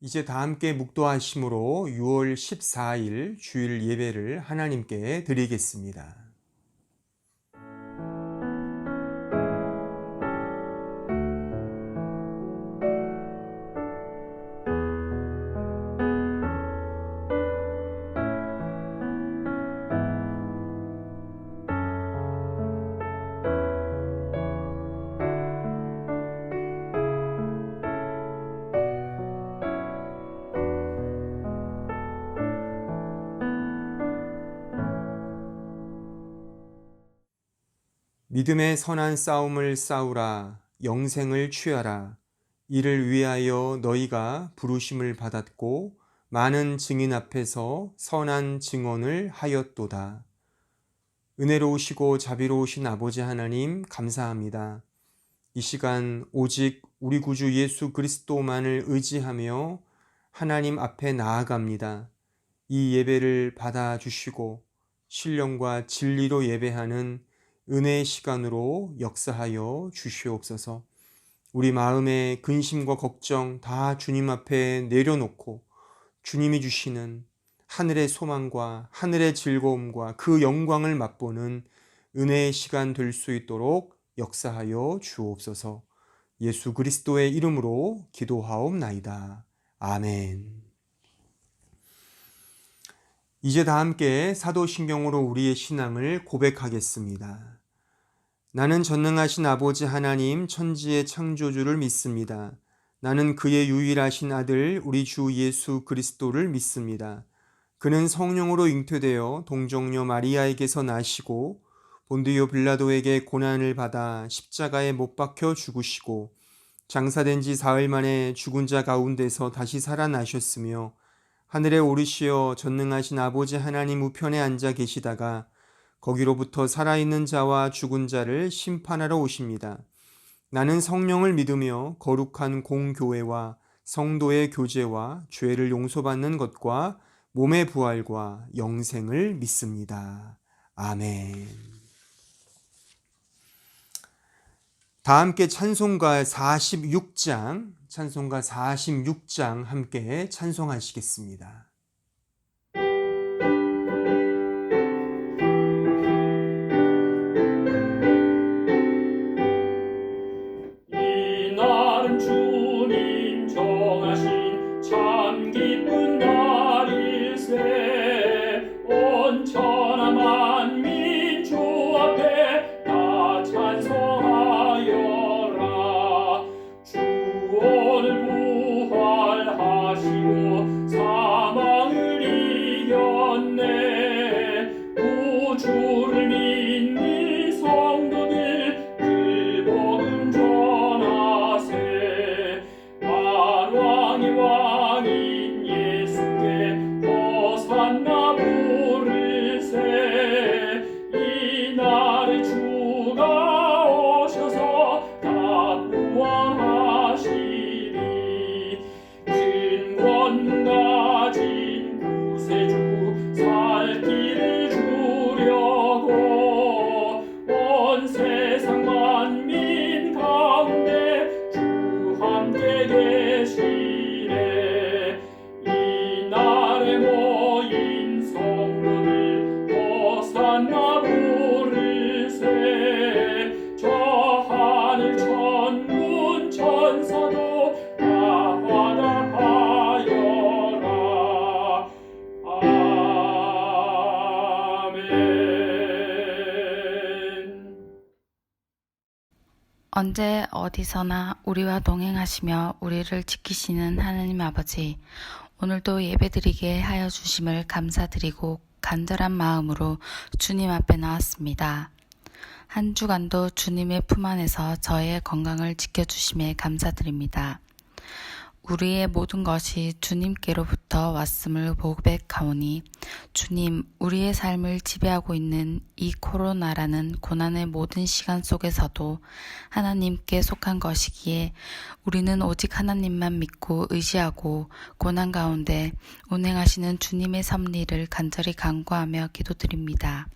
이제 다 함께 묵도하심으로 6월 14일 주일 예배를 하나님께 드리겠습니다. 믿음의 선한 싸움을 싸우라. 영생을 취하라. 이를 위하여 너희가 부르심을 받았고 많은 증인 앞에서 선한 증언을 하였도다. 은혜로우시고 자비로우신 아버지 하나님 감사합니다. 이 시간 오직 우리 구주 예수 그리스도만을 의지하며 하나님 앞에 나아갑니다. 이 예배를 받아주시고 신령과 진리로 예배하는 은혜의 시간으로 역사하여 주시옵소서. 우리 마음의 근심과 걱정 다 주님 앞에 내려놓고 주님이 주시는 하늘의 소망과 하늘의 즐거움과 그 영광을 맛보는 은혜의 시간 될 수 있도록 역사하여 주옵소서. 예수 그리스도의 이름으로 기도하옵나이다. 아멘. 이제 다 함께 사도신경으로 우리의 신앙을 고백하겠습니다. 나는 전능하신 아버지 하나님 천지의 창조주를 믿습니다. 나는 그의 유일하신 아들 우리 주 예수 그리스도를 믿습니다. 그는 성령으로 잉태되어 동정녀 마리아에게서 나시고 본디오 빌라도에게 고난을 받아 십자가에 못 박혀 죽으시고 장사된 지 사흘 만에 죽은 자 가운데서 다시 살아나셨으며 하늘에 오르시어 전능하신 아버지 하나님 우편에 앉아 계시다가 거기로부터 살아있는 자와 죽은 자를 심판하러 오십니다. 나는 성령을 믿으며 거룩한 공교회와 성도의 교제와 죄를 용서받는 것과 몸의 부활과 영생을 믿습니다. 아멘. 다 함께 찬송가 46장 함께 찬송하시겠습니다. 이날은 주님 정하신 참 기쁜 날일세. 온천한 만민 주 앞에 다 찬송하여라. 주 오늘 부활하시고 사망을 이겼네. 구주를 믿는 성도들 그 복음 전하세. 만왕의 왕인 예수께 호산나 부르세. 이날에 주가 오셔서 다 구원하시리. 큰 권 가진 구세주 살 길을 주려고 온 세상 만민 가운데 주 함께 계시네. 이날에 모인 성도들 호산나 부르세. 저 하늘 천군 천사도 다 화답하여라. 아멘. 언제 어디서나 우리와 동행하시며 우리를 지키시는 하나님 아버지, 오늘도 예배드리게 하여 주심을 감사드리고 간절한 마음으로 주님 앞에 나왔습니다. 한 주간도 주님의 품 안에서 저의 건강을 지켜주심에 감사드립니다. 우리의 모든 것이 주님께로부터 왔음을 고백하오니 주님, 우리의 삶을 지배하고 있는 이 코로나라는 고난의 모든 시간 속에서도 하나님께 속한 것이기에 우리는 오직 하나님만 믿고 의지하고 고난 가운데 운행하시는 주님의 섭리를 간절히 간구하며 기도드립니다.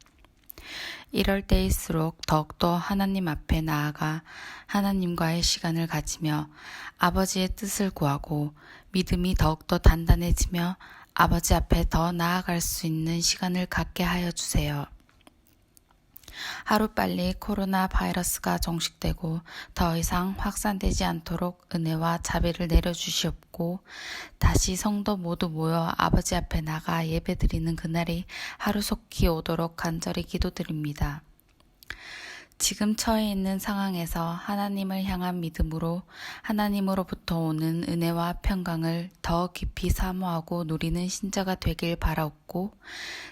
이럴 때일수록 더욱더 하나님 앞에 나아가 하나님과의 시간을 가지며 아버지의 뜻을 구하고 믿음이 더욱더 단단해지며 아버지 앞에 더 나아갈 수 있는 시간을 갖게 하여 주세요. 하루빨리 코로나 바이러스가 종식되고 더 이상 확산되지 않도록 은혜와 자비를 내려주시옵고 다시 성도 모두 모여 아버지 앞에 나가 예배드리는 그날이 하루속히 오도록 간절히 기도드립니다. 지금 처해 있는 상황에서 하나님을 향한 믿음으로 하나님으로부터 오는 은혜와 평강을 더 깊이 사모하고 누리는 신자가 되길 바라옵고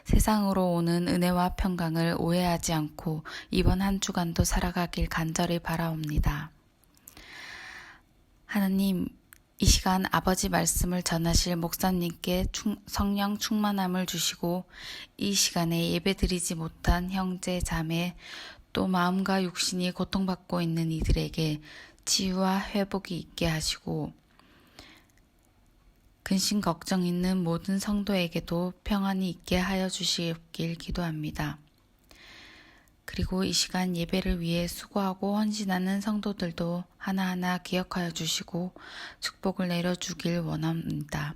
세상으로 오는 은혜와 평강을 오해하지 않고 이번 한 주간도 살아가길 간절히 바라옵니다. 하나님, 이 시간 아버지 말씀을 전하실 목사님께 성령 충만함을 주시고 이 시간에 예배드리지 못한 형제, 자매, 또 마음과 육신이 고통받고 있는 이들에게 치유와 회복이 있게 하시고 근심 걱정 있는 모든 성도에게도 평안이 있게 하여 주시길 기도합니다. 그리고 이 시간 예배를 위해 수고하고 헌신하는 성도들도 하나하나 기억하여 주시고 축복을 내려주길 원합니다.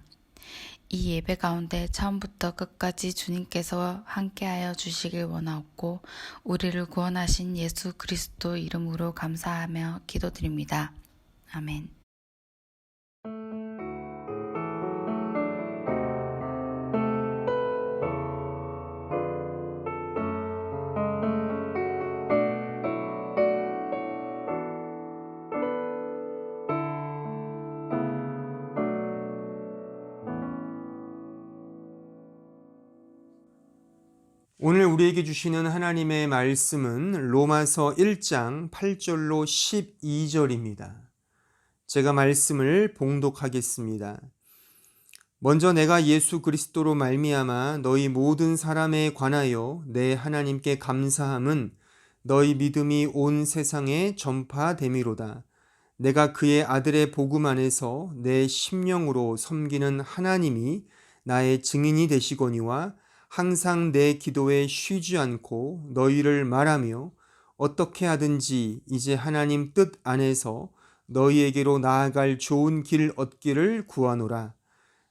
이 예배 가운데 처음부터 끝까지 주님께서 함께하여 주시길 원하옵고 우리를 구원하신 예수 그리스도 이름으로 감사하며 기도드립니다. 아멘. 오늘 우리에게 주시는 하나님의 말씀은 로마서 1장 8절로 12절입니다. 제가 말씀을 봉독하겠습니다. 먼저 내가 예수 그리스도로 말미암아 너희 모든 사람에 관하여 내 하나님께 감사함은 너희 믿음이 온 세상에 전파됨이로다. 내가 그의 아들의 복음 안에서 내 심령으로 섬기는 하나님이 나의 증인이 되시거니와 항상 내 기도에 쉬지 않고 너희를 말하며 어떻게 하든지 이제 하나님 뜻 안에서 너희에게로 나아갈 좋은 길 얻기를 구하노라.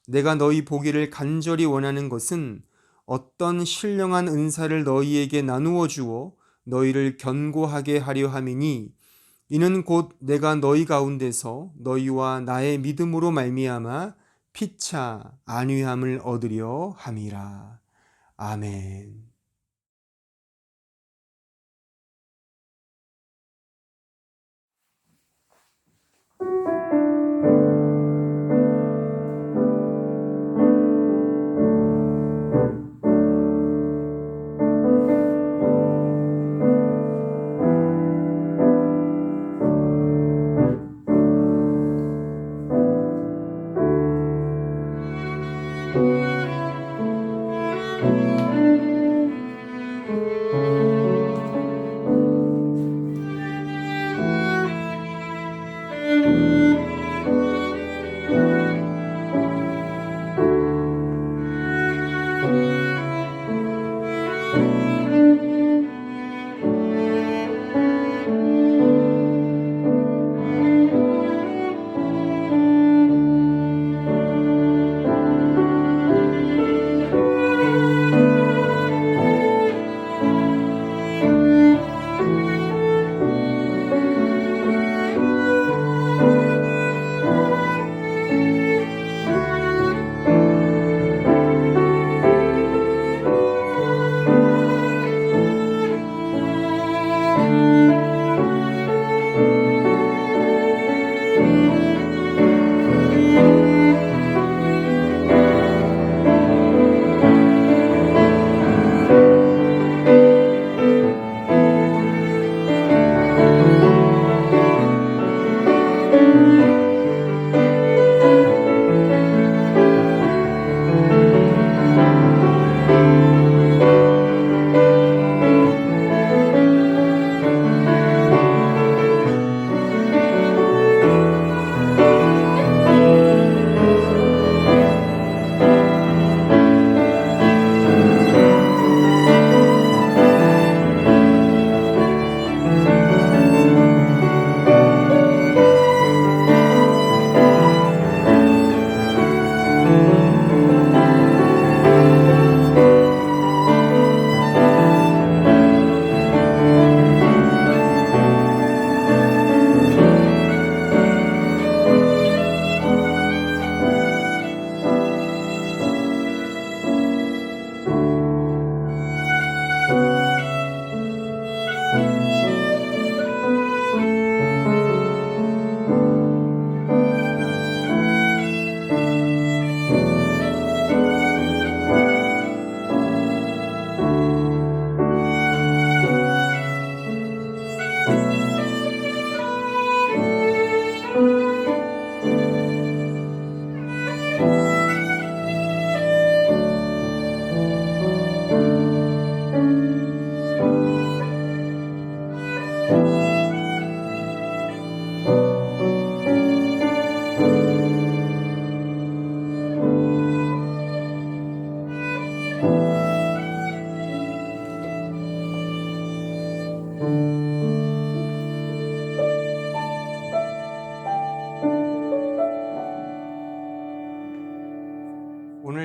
내가 너희 보기를 간절히 원하는 것은 어떤 신령한 은사를 너희에게 나누어 주어 너희를 견고하게 하려 함이니 이는 곧 내가 너희 가운데서 너희와 나의 믿음으로 말미암아 피차 안위함을 얻으려 함이라. 아멘.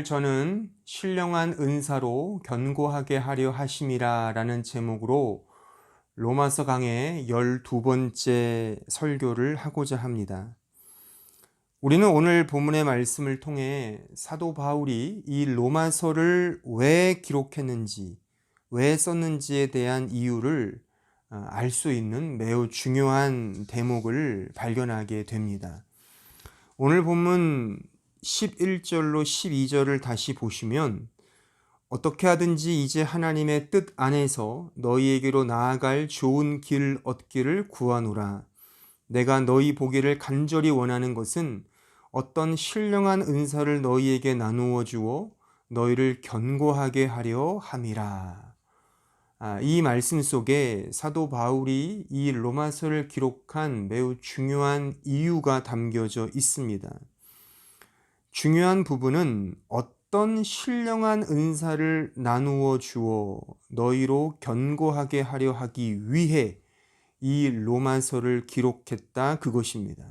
오늘 저는 신령한 은사로 견고하게 하려 하심이라 라는 제목으로 로마서 강의 12번째 설교를 하고자 합니다. 우리는 오늘 본문의 말씀을 통해 사도 바울이 이 로마서를 왜 기록했는지, 왜 썼는지에 대한 이유를 알 수 있는 매우 중요한 대목을 발견하게 됩니다. 오늘 본문 11절로 12절을 다시 보시면 어떻게 하든지 이제 하나님의 뜻 안에서 너희에게로 나아갈 좋은 길 얻기를 구하노라. 내가 너희 보기를 간절히 원하는 것은 어떤 신령한 은사를 너희에게 나누어 주어 너희를 견고하게 하려 함이라. 이 말씀 속에 사도 바울이 이 로마서를 기록한 매우 중요한 이유가 담겨져 있습니다. 중요한 부분은 어떤 신령한 은사를 나누어 주어 너희로 견고하게 하려 하기 위해 이 로마서를 기록했다, 그것입니다.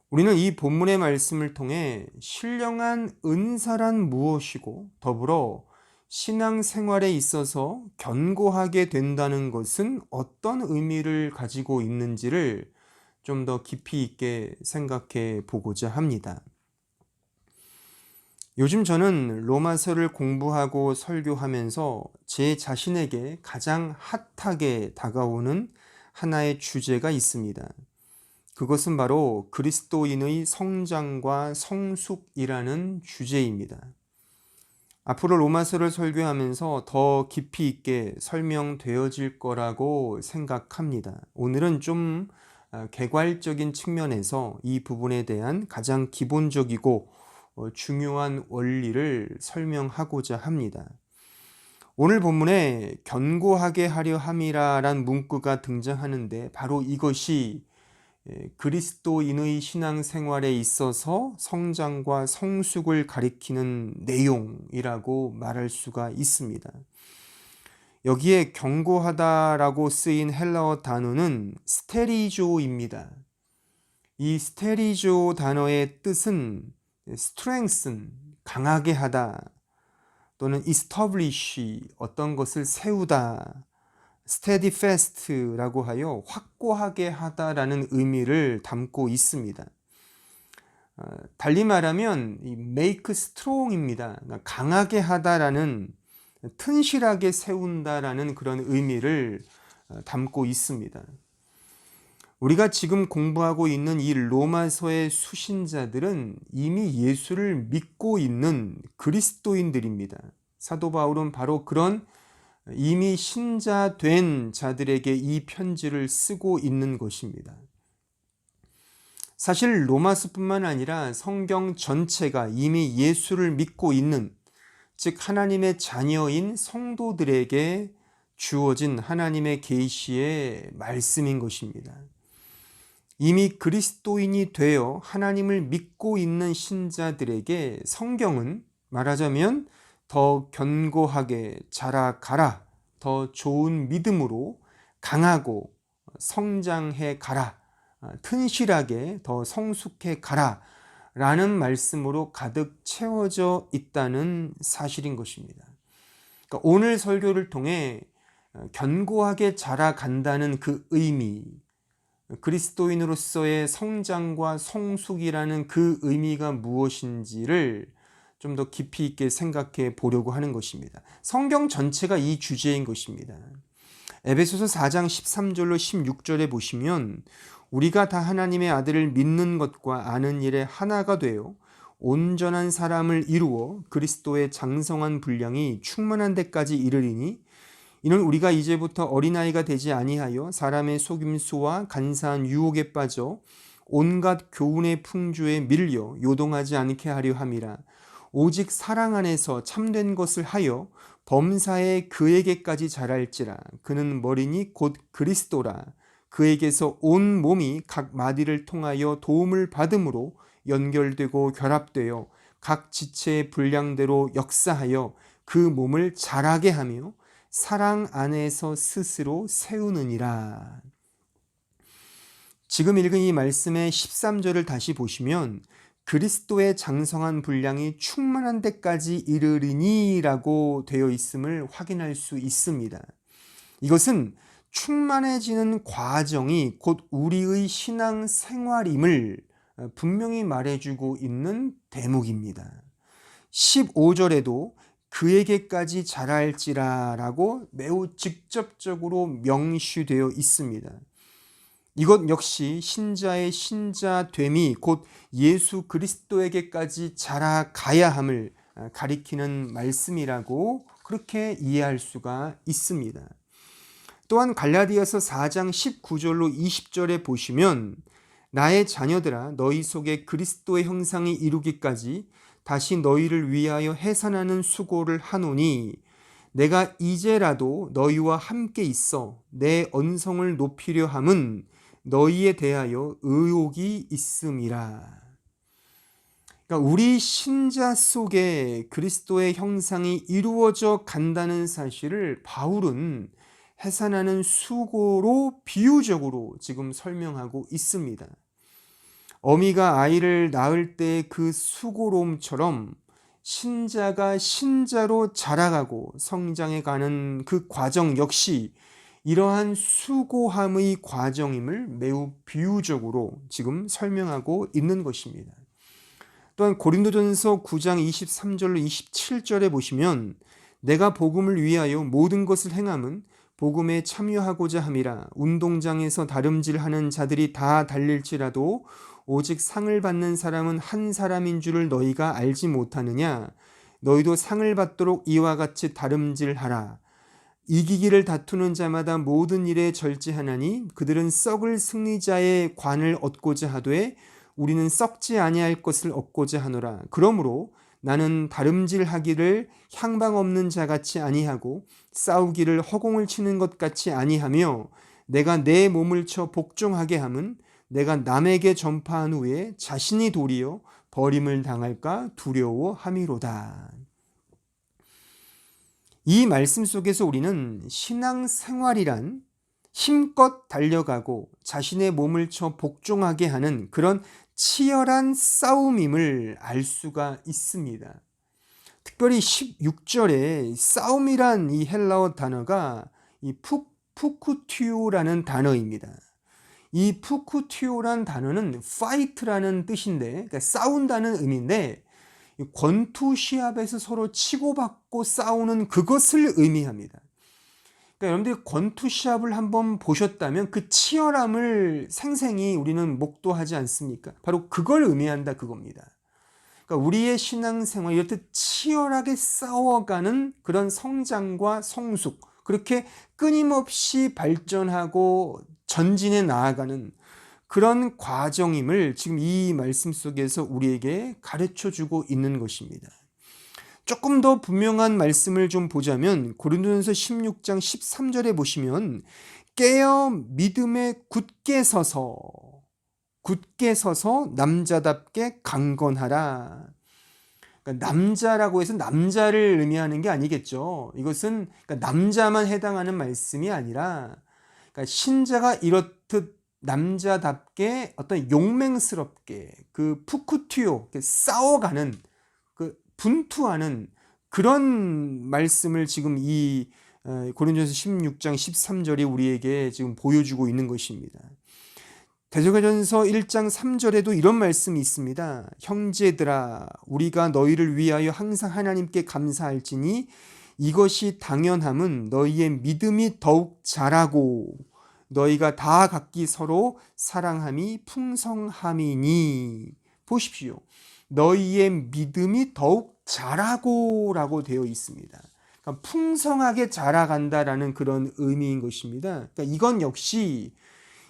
우리는 이 본문의 말씀을 통해 신령한 은사란 무엇이고 더불어 신앙생활에 있어서 견고하게 된다는 것은 어떤 의미를 가지고 있는지를 좀 더 깊이 있게 생각해 보고자 합니다. 요즘 저는 로마서를 공부하고 설교하면서 제 자신에게 가장 핫하게 다가오는 하나의 주제가 있습니다. 그것은 바로 그리스도인의 성장과 성숙이라는 주제입니다. 앞으로 로마서를 설교하면서 더 깊이 있게 설명되어질 거라고 생각합니다. 오늘은 좀 개괄적인 측면에서 이 부분에 대한 가장 기본적이고 중요한 원리를 설명하고자 합니다. 오늘 본문에 견고하게 하려 함이라란 문구가 등장하는데 바로 이것이 그리스도인의 신앙생활에 있어서 성장과 성숙을 가리키는 내용이라고 말할 수가 있습니다. 여기에 견고하다라고 쓰인 헬라어 단어는 스테리조입니다. 이 스테리조 단어의 뜻은 strengthen, 강하게 하다, 또는 establish, 어떤 것을 세우다, steadfast라고 하여 확고하게 하다라는 의미를 담고 있습니다. 달리 말하면 make strong입니다. 그러니까 강하게 하다라는, 튼실하게 세운다라는 그런 의미를 담고 있습니다. 우리가 지금 공부하고 있는 이 로마서의 수신자들은 이미 예수를 믿고 있는 그리스도인들입니다. 사도 바울은 바로 그런 이미 신자된 자들에게 이 편지를 쓰고 있는 것입니다. 사실 로마서뿐만 아니라 성경 전체가 이미 예수를 믿고 있는, 즉 하나님의 자녀인 성도들에게 주어진 하나님의 계시의 말씀인 것입니다. 이미 그리스도인이 되어 하나님을 믿고 있는 신자들에게 성경은 말하자면 더 견고하게 자라가라, 더 좋은 믿음으로 강하고 성장해 가라, 튼실하게 더 성숙해 가라 라는 말씀으로 가득 채워져 있다는 사실인 것입니다. 그러니까 오늘 설교를 통해 견고하게 자라간다는 그 의미, 그리스도인으로서의 성장과 성숙이라는 그 의미가 무엇인지를 좀 더 깊이 있게 생각해 보려고 하는 것입니다. 성경 전체가 이 주제인 것입니다. 에베소서 4장 13절로 16절에 보시면 우리가 다 하나님의 아들을 믿는 것과 아는 일에 하나가 되어 온전한 사람을 이루어 그리스도의 장성한 분량이 충만한 데까지 이르리니 이는 우리가 이제부터 어린아이가 되지 아니하여 사람의 속임수와 간사한 유혹에 빠져 온갖 교훈의 풍조에 밀려 요동하지 않게 하려 함이라. 오직 사랑 안에서 참된 것을 하여 범사에 그에게까지 자랄지라. 그는 머리니 곧 그리스도라. 그에게서 온 몸이 각 마디를 통하여 도움을 받음으로 연결되고 결합되어 각 지체의 분량대로 역사하여 그 몸을 자라게 하며 사랑 안에서 스스로 세우느니라. 지금 읽은 이 말씀의 13절을 다시 보시면 그리스도의 장성한 분량이 충만한 데까지 이르리니라고 되어 있음을 확인할 수 있습니다. 이것은 충만해지는 과정이 곧 우리의 신앙 생활임을 분명히 말해주고 있는 대목입니다. 15절에도 그에게까지 자랄지라라고 매우 직접적으로 명시되어 있습니다. 이것 역시 신자의 신자됨이 곧 예수 그리스도에게까지 자라가야 함을 가리키는 말씀이라고 그렇게 이해할 수가 있습니다. 또한 갈라디아서 4장 19절로 20절에 보시면 나의 자녀들아 너희 속에 그리스도의 형상이 이루기까지 다시 너희를 위하여 해산하는 수고를 하노니 내가 이제라도 너희와 함께 있어 내 언성을 높이려 함은 너희에 대하여 의혹이 있음이라. 그러니까 우리 신자 속에 그리스도의 형상이 이루어져 간다는 사실을 바울은 해산하는 수고로 비유적으로 지금 설명하고 있습니다. 어미가 아이를 낳을 때 그 수고로움처럼 신자가 신자로 자라가고 성장해 가는 그 과정 역시 이러한 수고함의 과정임을 매우 비유적으로 지금 설명하고 있는 것입니다. 또한 고린도전서 9장 23절로 27절에 보시면 내가 복음을 위하여 모든 것을 행함은 복음에 참여하고자 함이라. 운동장에서 다름질하는 자들이 다 달릴지라도 오직 상을 받는 사람은 한 사람인 줄을 너희가 알지 못하느냐. 너희도 상을 받도록 이와 같이 다름질하라. 이기기를 다투는 자마다 모든 일에 절제하나니 그들은 썩을 승리자의 관을 얻고자 하되 우리는 썩지 아니할 것을 얻고자 하노라. 그러므로 나는 다름질하기를 향방 없는 자같이 아니하고 싸우기를 허공을 치는 것 같이 아니하며 내가 내 몸을 쳐 복종하게 함은 내가 남에게 전파한 후에 자신이 도리어 버림을 당할까 두려워함이로다. 이 말씀 속에서 우리는 신앙생활이란 힘껏 달려가고 자신의 몸을 쳐 복종하게 하는 그런 치열한 싸움임을 알 수가 있습니다. 특별히 16절에 싸움이란 이 헬라어 단어가 이 푸쿠티오라는 단어입니다. 이 푸쿠티오란 단어는 fight라는 뜻인데, 그러니까 싸운다는 의미인데 권투 시합에서 서로 치고받고 싸우는 그것을 의미합니다. 그러니까 여러분들이 권투 시합을 한번 보셨다면 그 치열함을 생생히 우리는 목도하지 않습니까? 바로 그걸 의미한다 그겁니다. 그러니까 우리의 신앙생활 이렇듯 치열하게 싸워가는 그런 성장과 성숙, 그렇게 끊임없이 발전하고 전진해 나아가는 그런 과정임을 지금 이 말씀 속에서 우리에게 가르쳐주고 있는 것입니다. 조금 더 분명한 말씀을 좀 보자면 고린도전서 16장 13절에 보시면 깨어 믿음에 굳게 서서 남자답게 강건하라. 그러니까 남자라고 해서 남자를 의미하는 게 아니겠죠. 이것은 그러니까 남자만 해당하는 말씀이 아니라 그러니까 신자가 이렇듯 남자답게 어떤 용맹스럽게 그 푸쿠티오 싸워가는 그 분투하는 그런 말씀을 지금 이 고린도전서 16장 13절이 우리에게 지금 보여주고 있는 것입니다. 데살로니가전서 1장 3절에도 이런 말씀이 있습니다. 형제들아 우리가 너희를 위하여 항상 하나님께 감사할지니 이것이 당연함은 너희의 믿음이 더욱 자라고 너희가 다 각기 서로 사랑함이 풍성함이니. 보십시오. 너희의 믿음이 더욱 자라고 라고 되어 있습니다. 그러니까 풍성하게 자라간다라는 그런 의미인 것입니다. 그러니까 이건 역시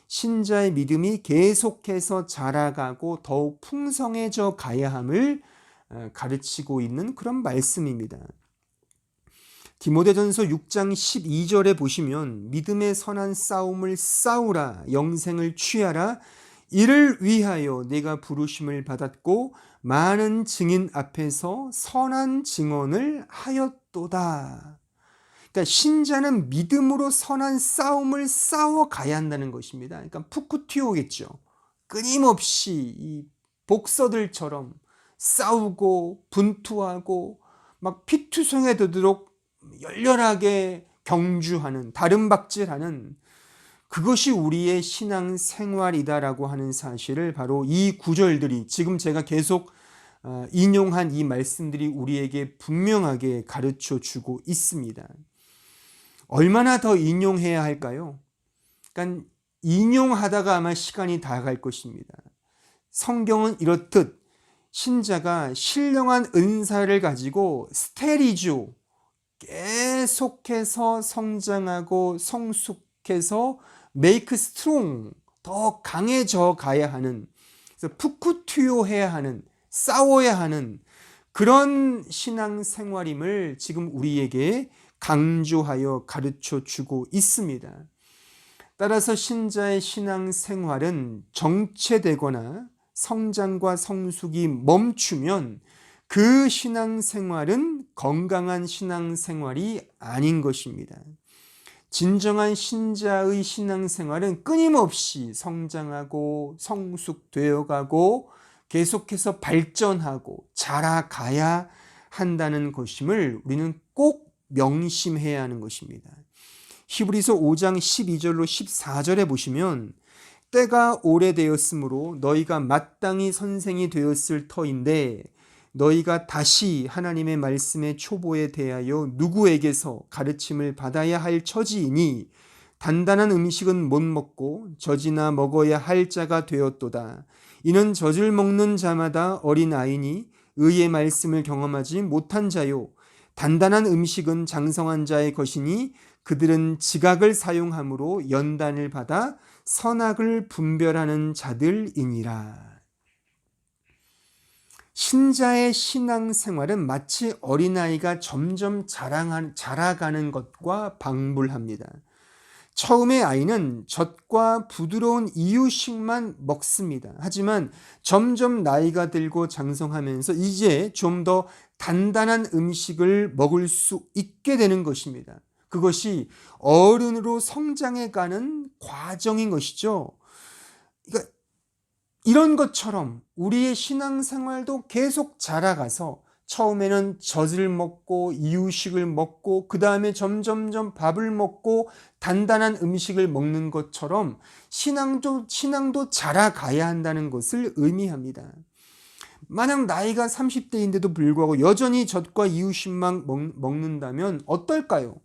신자의 믿음이 계속해서 자라가고 더욱 풍성해져 가야 함을 가르치고 있는 그런 말씀입니다. 디모데전서 6장 12절에 보시면 믿음의 선한 싸움을 싸우라 영생을 취하라 이를 위하여 내가 부르심을 받았고 많은 증인 앞에서 선한 증언을 하였도다. 그러니까 신자는 믿음으로 선한 싸움을 싸워 가야 한다는 것입니다. 그러니까 푸쿠티오겠죠. 끊임없이 이 복서들처럼 싸우고 분투하고 막 피투성에 되도록 열렬하게 경주하는, 다름박질하는, 그것이 우리의 신앙 생활이다라고 하는 사실을 바로 이 구절들이, 지금 제가 계속 인용한 이 말씀들이 우리에게 분명하게 가르쳐 주고 있습니다. 얼마나 더 인용해야 할까요? 그러니까 인용하다가 아마 시간이 다 갈 것입니다. 성경은 이렇듯 신자가 신령한 은사를 가지고 스테리조, 계속해서 성장하고 성숙해서 make strong, 더 강해져 가야 하는, 그래서 푸쿠투요 해야 하는, 싸워야 하는 그런 신앙 생활임을 지금 우리에게 강조하여 가르쳐 주고 있습니다. 따라서 신자의 신앙 생활은 정체되거나 성장과 성숙이 멈추면 그 신앙 생활은 건강한 신앙 생활이 아닌 것입니다. 진정한 신자의 신앙 생활은 끊임없이 성장하고 성숙되어 가고 계속해서 발전하고 자라가야 한다는 것임을 우리는 꼭 명심해야 하는 것입니다. 히브리서 5장 12절로 14절에 보시면 때가 오래되었으므로 너희가 마땅히 선생이 되었을 터인데 너희가 다시 하나님의 말씀의 초보에 대하여 누구에게서 가르침을 받아야 할 처지이니 단단한 음식은 못 먹고 젖이나 먹어야 할 자가 되었도다. 이는 젖을 먹는 자마다 어린아이니 의의 말씀을 경험하지 못한 자요. 단단한 음식은 장성한 자의 것이니 그들은 지각을 사용함으로 연단을 받아 선악을 분별하는 자들이니라. 신자의 신앙생활은 마치 어린아이가 점점 자라가는 것과 방불합니다. 처음에 아이는 젖과 부드러운 이유식만 먹습니다. 하지만 점점 나이가 들고 장성하면서 이제 좀 더 단단한 음식을 먹을 수 있게 되는 것입니다. 그것이 어른으로 성장해가는 과정인 것이죠. 그러니까 이런 것처럼 우리의 신앙생활도 계속 자라가서 처음에는 젖을 먹고 이유식을 먹고 그 다음에 점점점 밥을 먹고 단단한 음식을 먹는 것처럼 신앙도 자라가야 한다는 것을 의미합니다. 만약 나이가 30대인데도 불구하고 여전히 젖과 이유식만 먹는다면 어떨까요?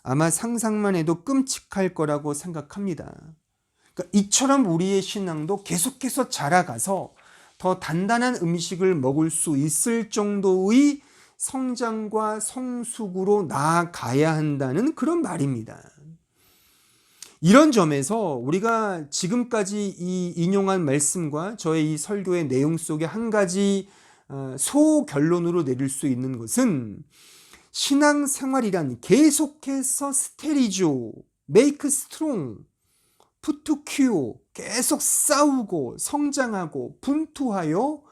아마 상상만 해도 끔찍할 거라고 생각합니다. 그러니까 이처럼 우리의 신앙도 계속해서 자라가서 더 단단한 음식을 먹을 수 있을 정도의 성장과 성숙으로 나아가야 한다는 그런 말입니다. 이런 점에서 우리가 지금까지 이 인용한 말씀과 저의 이 설교의 내용 속에 한 가지 소결론으로 내릴 수 있는 것은 신앙생활이란 계속해서 스테리조, 메이크 스트롱, 푸투큐, 계속 싸우고 성장하고 분투하여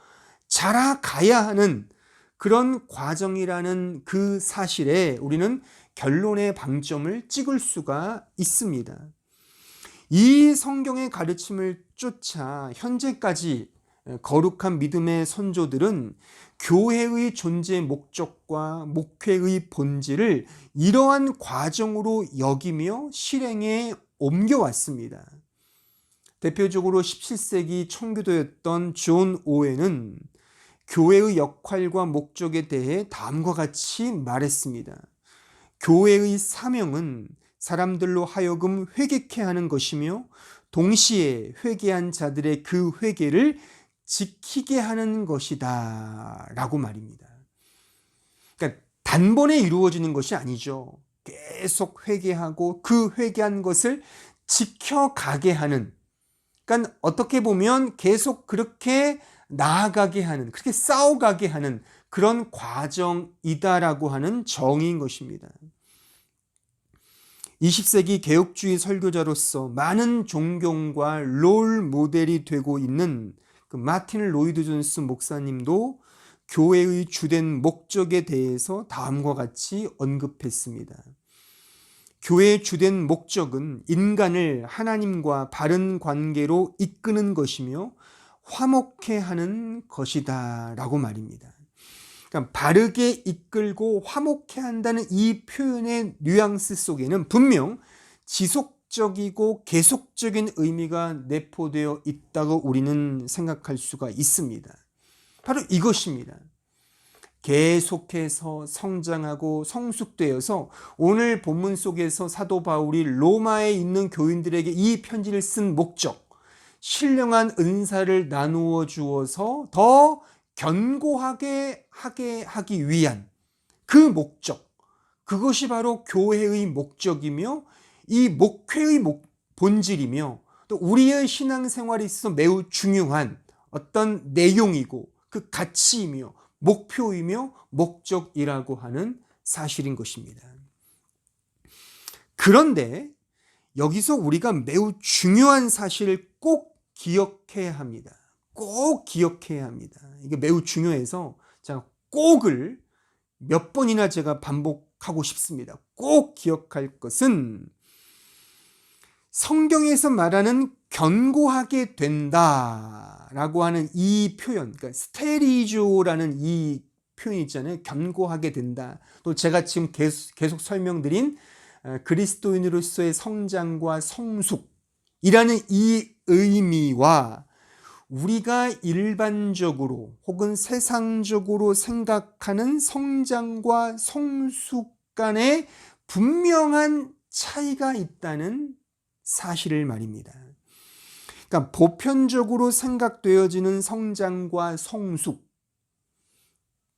자라가야 하는 그런 과정이라는 그 사실에 우리는 결론의 방점을 찍을 수가 있습니다. 이 성경의 가르침을 쫓아 현재까지 거룩한 믿음의 선조들은 교회의 존재 목적과 목회의 본질을 이러한 과정으로 여기며 실행에 옮겨왔습니다. 대표적으로 17세기 청교도였던 존 오웬은 교회의 역할과 목적에 대해 다음과 같이 말했습니다. 교회의 사명은 사람들로 하여금 회개케 하는 것이며 동시에 회개한 자들의 그 회개를 지키게 하는 것이다 라고 말입니다. 그러니까 단번에 이루어지는 것이 아니죠. 계속 회개하고 그 회개한 것을 지켜가게 하는, 그러니까 어떻게 보면 계속 그렇게 나아가게 하는, 그렇게 싸워가게 하는 그런 과정이다라고 하는 정의인 것입니다. 20세기 개혁주의 설교자로서 많은 존경과 롤 모델이 되고 있는 그 마틴 로이드 존스 목사님도 교회의 주된 목적에 대해서 다음과 같이 언급했습니다. 교회의 주된 목적은 인간을 하나님과 바른 관계로 이끄는 것이며 화목해 하는 것이다 라고 말입니다. 그러니까 바르게 이끌고 화목해 한다는 이 표현의 뉘앙스 속에는 분명 지속적이고 계속적인 의미가 내포되어 있다고 우리는 생각할 수가 있습니다. 바로 이것입니다. 계속해서 성장하고 성숙되어서 오늘 본문 속에서 사도 바울이 로마에 있는 교인들에게 이 편지를 쓴 목적, 신령한 은사를 나누어 주어서 더 견고하게 하기 위한 그 목적, 그것이 바로 교회의 목적이며 이 목회의 본질이며 또 우리의 신앙생활에 있어서 매우 중요한 어떤 내용이고 그 가치이며 목표이며 목적이라고 하는 사실인 것입니다. 그런데 여기서 우리가 매우 중요한 사실을 꼭 기억해야 합니다. 꼭 기억해야 합니다. 이게 매우 중요해서 제가 꼭을 몇 번이나 제가 반복하고 싶습니다. 꼭 기억할 것은 성경에서 말하는 견고하게 된다라고 하는 이 표현, 그러니까 스테리조라는 이 표현 있잖아요. 견고하게 된다. 또 제가 지금 계속 설명드린 그리스도인으로서의 성장과 성숙이라는 이 의미와 우리가 일반적으로 혹은 세상적으로 생각하는 성장과 성숙 간에 분명한 차이가 있다는 사실을 말입니다. 그러니까 보편적으로 생각되어지는 성장과 성숙,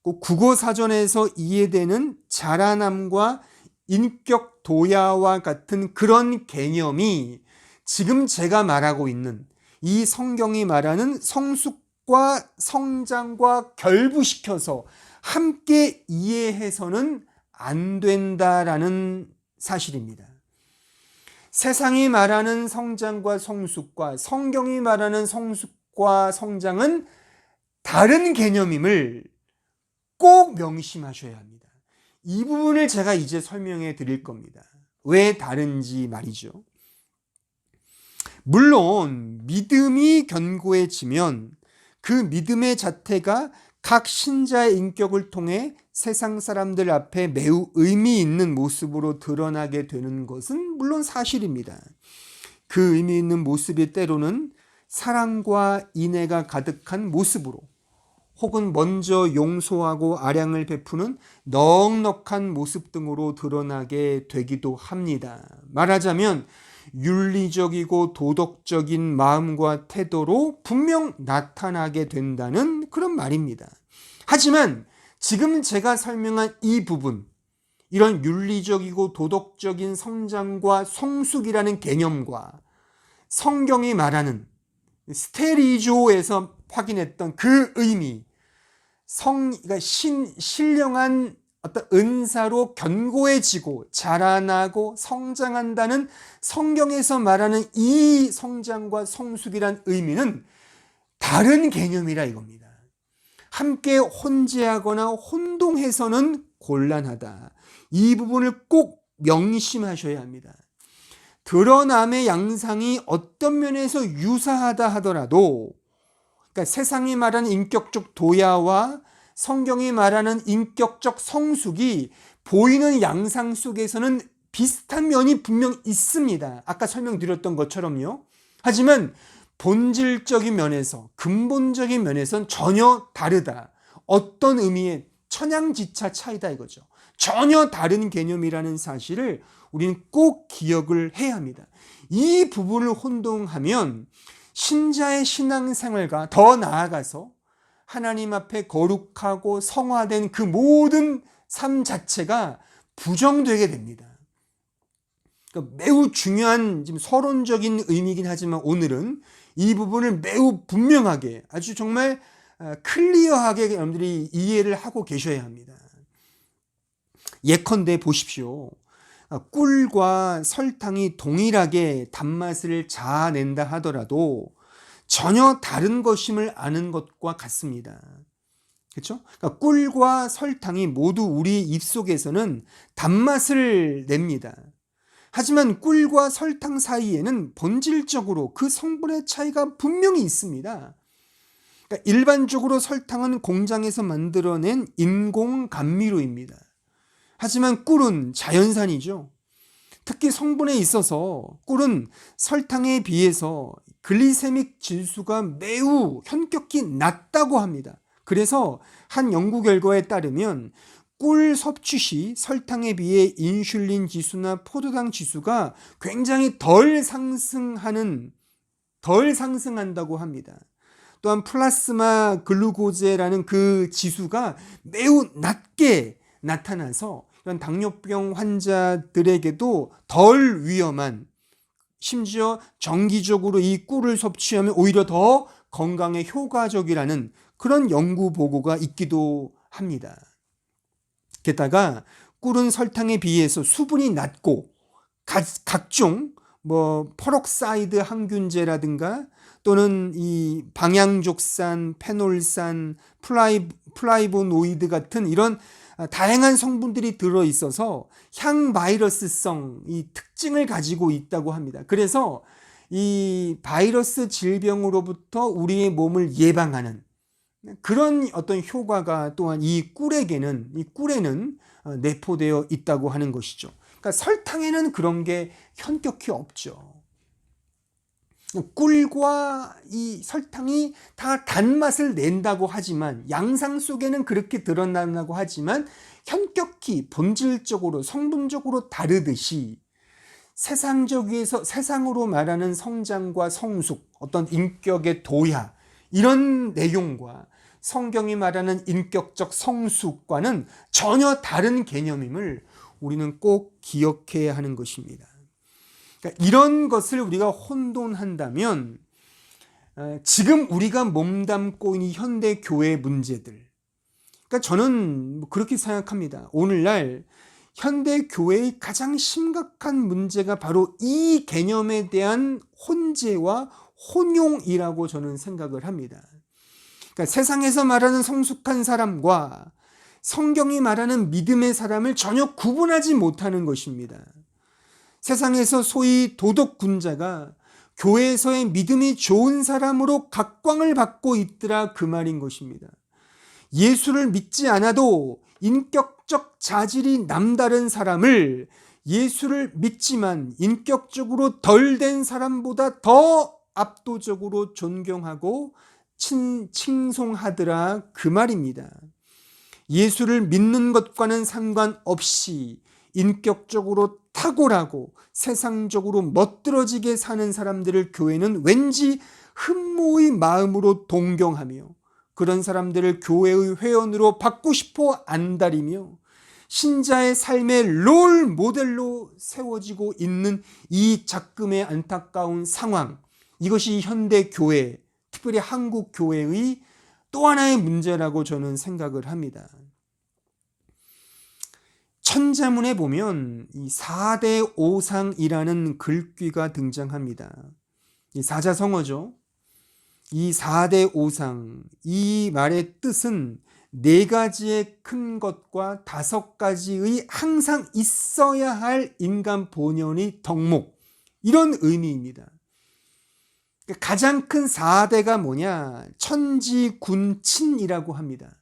국어사전에서 이해되는 자라남과 인격 도야와 같은 그런 개념이 지금 제가 말하고 있는 이 성경이 말하는 성숙과 성장과 결부시켜서 함께 이해해서는 안 된다라는 사실입니다. 세상이 말하는 성장과 성숙과 성경이 말하는 성숙과 성장은 다른 개념임을 꼭 명심하셔야 합니다. 이 부분을 제가 이제 설명해 드릴 겁니다. 왜 다른지 말이죠. 물론 믿음이 견고해지면 그 믿음의 자태가 각 신자의 인격을 통해 세상 사람들 앞에 매우 의미 있는 모습으로 드러나게 되는 것은 물론 사실입니다. 그 의미 있는 모습이 때로는 사랑과 인애가 가득한 모습으로 혹은 먼저 용서하고 아량을 베푸는 넉넉한 모습 등으로 드러나게 되기도 합니다. 말하자면 윤리적이고 도덕적인 마음과 태도로 분명 나타나게 된다는 그런 말입니다. 하지만 지금 제가 설명한 이 부분, 이런 윤리적이고 도덕적인 성장과 성숙이라는 개념과 성경이 말하는 스테리조에서 확인했던 그 의미, 그러니까 신령한 어떤 은사로 견고해지고 자라나고 성장한다는 성경에서 말하는 이 성장과 성숙이란 의미는 다른 개념이라 이겁니다. 함께 혼재하거나 혼동해서는 곤란하다. 이 부분을 꼭 명심하셔야 합니다. 드러남의 양상이 어떤 면에서 유사하다 하더라도, 그러니까 세상이 말하는 인격적 도야와 성경이 말하는 인격적 성숙이 보이는 양상 속에서는 비슷한 면이 분명 있습니다. 아까 설명드렸던 것처럼요. 하지만 본질적인 면에서, 근본적인 면에서는 전혀 다르다. 어떤 의미의 천양지차 차이다 이거죠. 전혀 다른 개념이라는 사실을 우리는 꼭 기억을 해야 합니다. 이 부분을 혼동하면 신자의 신앙생활과 더 나아가서 하나님 앞에 거룩하고 성화된 그 모든 삶 자체가 부정되게 됩니다. 그러니까 매우 중요한 지금 서론적인 의미이긴 하지만 오늘은 이 부분을 매우 분명하게 아주 정말 클리어하게 여러분들이 이해를 하고 계셔야 합니다. 예컨대 보십시오. 꿀과 설탕이 동일하게 단맛을 자아낸다 하더라도 전혀 다른 것임을 아는 것과 같습니다. 그렇죠? 그러니까 꿀과 설탕이 모두 우리 입속에서는 단맛을 냅니다. 하지만 꿀과 설탕 사이에는 본질적으로 그 성분의 차이가 분명히 있습니다. 그러니까 일반적으로 설탕은 공장에서 만들어낸 인공 감미료입니다. 하지만 꿀은 자연산이죠. 특히 성분에 있어서 꿀은 설탕에 비해서 글리세믹 지수가 매우 현격히 낮다고 합니다. 그래서 한 연구 결과에 따르면 꿀 섭취 시 설탕에 비해 인슐린 지수나 포도당 지수가 굉장히 덜 상승한다고 합니다. 또한 플라스마 글루코제라는 그 지수가 매우 낮게 나타나서 이런 당뇨병 환자들에게도 덜 위험한, 심지어 정기적으로 이 꿀을 섭취하면 오히려 더 건강에 효과적이라는 그런 연구 보고가 있기도 합니다. 게다가 꿀은 설탕에 비해서 수분이 낮고 각종 퍼록사이드 항균제라든가 또는 이 방향족산, 페놀산, 플라이보노이드 같은 이런 다양한 성분들이 들어있어서 향바이러스성 이 특징을 가지고 있다고 합니다. 그래서 이 바이러스 질병으로부터 우리의 몸을 예방하는 그런 어떤 효과가 또한 이 꿀에는 내포되어 있다고 하는 것이죠. 그러니까 설탕에는 그런 게 현격히 없죠. 꿀과 이 설탕이 다 단맛을 낸다고 하지만, 양상 속에는 그렇게 드러난다고 하지만 현격히 본질적으로 성분적으로 다르듯이 세상으로 말하는 성장과 성숙, 어떤 인격의 도야, 이런 내용과 성경이 말하는 인격적 성숙과는 전혀 다른 개념임을 우리는 꼭 기억해야 하는 것입니다. 그러니까 이런 것을 우리가 혼돈한다면 지금 우리가 몸담고 있는 현대 교회 문제들, 그러니까 저는 그렇게 생각합니다. 오늘날 현대 교회의 가장 심각한 문제가 바로 이 개념에 대한 혼재와 혼용이라고 저는 생각을 합니다. 그러니까 세상에서 말하는 성숙한 사람과 성경이 말하는 믿음의 사람을 전혀 구분하지 못하는 것입니다. 세상에서 소위 도덕군자가 교회에서의 믿음이 좋은 사람으로 각광을 받고 있더라, 그 말인 것입니다. 예수를 믿지 않아도 인격적 자질이 남다른 사람을 예수를 믿지만 인격적으로 덜 된 사람보다 더 압도적으로 존경하고 칭송하더라, 그 말입니다. 예수를 믿는 것과는 상관없이 인격적으로 탁월하고 세상적으로 멋들어지게 사는 사람들을 교회는 왠지 흠모의 마음으로 동경하며 그런 사람들을 교회의 회원으로 받고 싶어 안달이며 신자의 삶의 롤 모델로 세워지고 있는 이 작금의 안타까운 상황, 이것이 현대 교회, 특별히 한국 교회의 또 하나의 문제라고 저는 생각을 합니다. 천자문에 보면 이 4대 오상이라는 글귀가 등장합니다. 이 사자성어죠. 이 4대 오상, 이 말의 뜻은 4가지의 큰 것과 5가지의 항상 있어야 할 인간 본연의 덕목, 이런 의미입니다. 가장 큰 4대가 뭐냐? 천지군친이라고 합니다.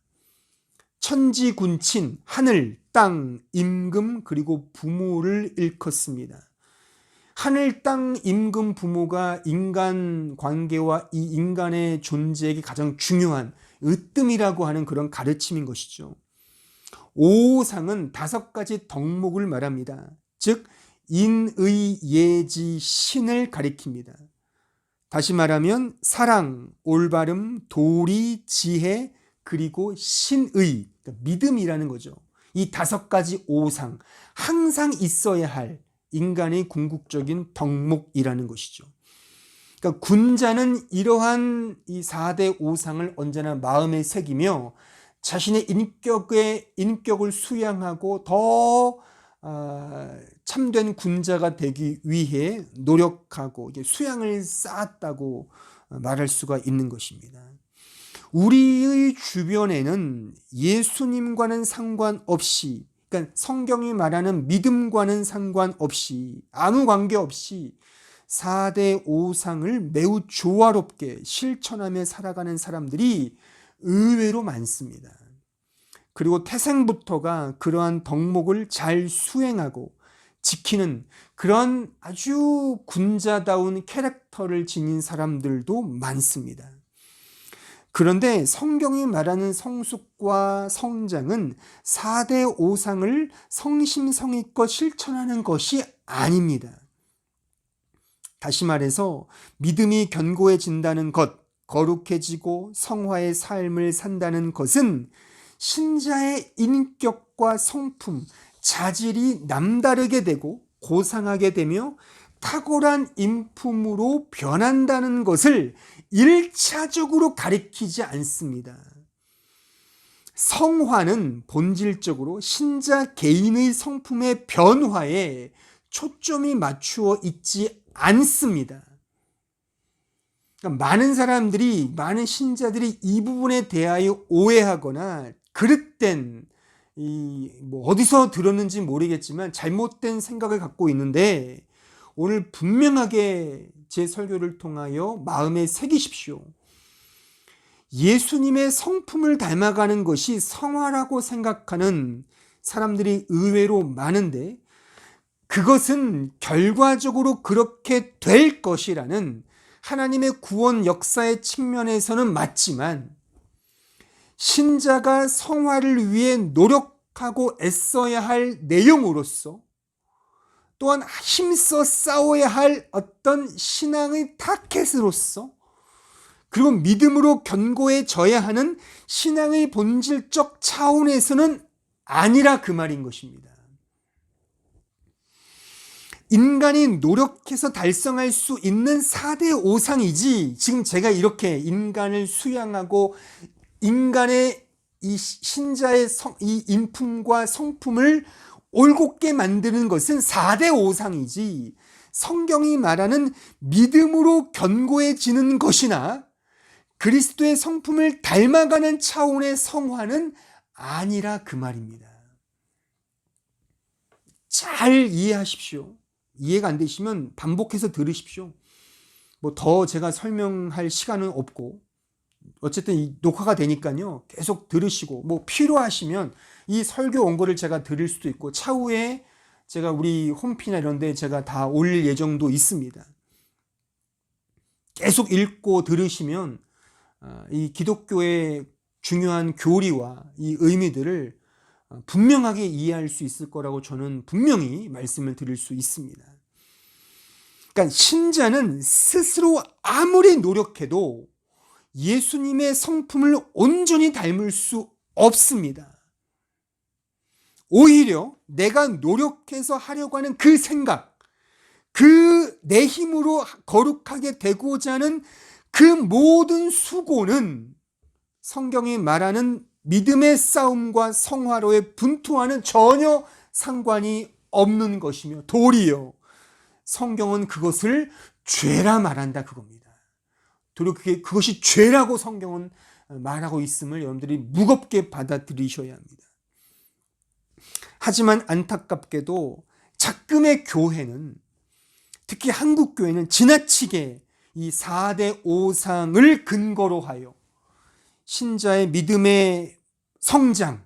천지군친, 하늘, 땅, 임금, 그리고 부모를 일컫습니다. 하늘, 땅, 임금, 부모가 인간 관계와 이 인간의 존재에게 가장 중요한 으뜸이라고 하는 그런 가르침인 것이죠. 오상은 5가지 덕목을 말합니다. 즉 인의, 예지, 신을 가리킵니다. 다시 말하면 사랑, 올바름, 도리, 지혜, 그리고 신의, 그러니까 믿음이라는 거죠. 이 5가지 오상, 항상 있어야 할 인간의 궁극적인 덕목이라는 것이죠. 그러니까 군자는 이러한 이 4대 오상을 언제나 마음에 새기며 자신의 인격을 수양하고 더 참된 군자가 되기 위해 노력하고 수양을 쌓았다고 말할 수가 있는 것입니다. 우리의 주변에는 예수님과는 상관없이, 그러니까 성경이 말하는 믿음과는 상관없이, 아무 관계없이 4대 5상을 매우 조화롭게 실천하며 살아가는 사람들이 의외로 많습니다. 그리고 태생부터가 그러한 덕목을 잘 수행하고 지키는 그런 아주 군자다운 캐릭터를 지닌 사람들도 많습니다. 그런데 성경이 말하는 성숙과 성장은 4대 5상을 성심성의껏 실천하는 것이 아닙니다. 다시 말해서 믿음이 견고해진다는 것, 거룩해지고 성화의 삶을 산다는 것은 신자의 인격과 성품, 자질이 남다르게 되고 고상하게 되며 탁월한 인품으로 변한다는 것을 1차적으로 가리키지 않습니다. 성화는 본질적으로 신자 개인의 성품의 변화에 초점이 맞추어 있지 않습니다. 그러니까 많은 신자들이 이 부분에 대하여 오해하거나 그릇된 어디서 들었는지 모르겠지만 잘못된 생각을 갖고 있는데, 오늘 분명하게 제 설교를 통하여 마음에 새기십시오. 예수님의 성품을 닮아가는 것이 성화라고 생각하는 사람들이 의외로 많은데, 그것은 결과적으로 그렇게 될 것이라는 하나님의 구원 역사의 측면에서는 맞지만, 신자가 성화를 위해 노력하고 애써야 할 내용으로서, 또한 힘써 싸워야 할 어떤 신앙의 타켓으로서, 그리고 믿음으로 견고해져야 하는 신앙의 본질적 차원에서는 아니라 그 말인 것입니다. 인간이 노력해서 달성할 수 있는 4대 5상이지, 지금 제가 이렇게 인간을 수양하고 인간의 이 신자의 이 인품과 성품을 올곧게 만드는 것은 4대 5상이지, 성경이 말하는 믿음으로 견고해지는 것이나 그리스도의 성품을 닮아가는 차원의 성화는 아니라 그 말입니다. 잘 이해하십시오. 이해가 안 되시면 반복해서 들으십시오. 더 제가 설명할 시간은 없고, 어쨌든 이 녹화가 되니까요, 계속 들으시고, 필요하시면 이 설교 원고를 제가 드릴 수도 있고, 차후에 제가 우리 홈피나 이런 데 제가 다 올릴 예정도 있습니다. 계속 읽고 들으시면 이 기독교의 중요한 교리와 이 의미들을 분명하게 이해할 수 있을 거라고 저는 분명히 말씀을 드릴 수 있습니다. 그러니까 신자는 스스로 아무리 노력해도 예수님의 성품을 온전히 닮을 수 없습니다. 오히려 내가 노력해서 하려고 하는 그 생각, 그 내 힘으로 거룩하게 되고자 하는 그 모든 수고는 성경이 말하는 믿음의 싸움과 성화로의 분투와는 전혀 상관이 없는 것이며, 도리어 성경은 그것을 죄라 말한다 그겁니다. 도리어 그것이 죄라고 성경은 말하고 있음을 여러분들이 무겁게 받아들이셔야 합니다. 하지만 안타깝게도 작금의 교회는, 특히 한국 교회는 지나치게 이 4대 5상을 근거로 하여 신자의 믿음의 성장,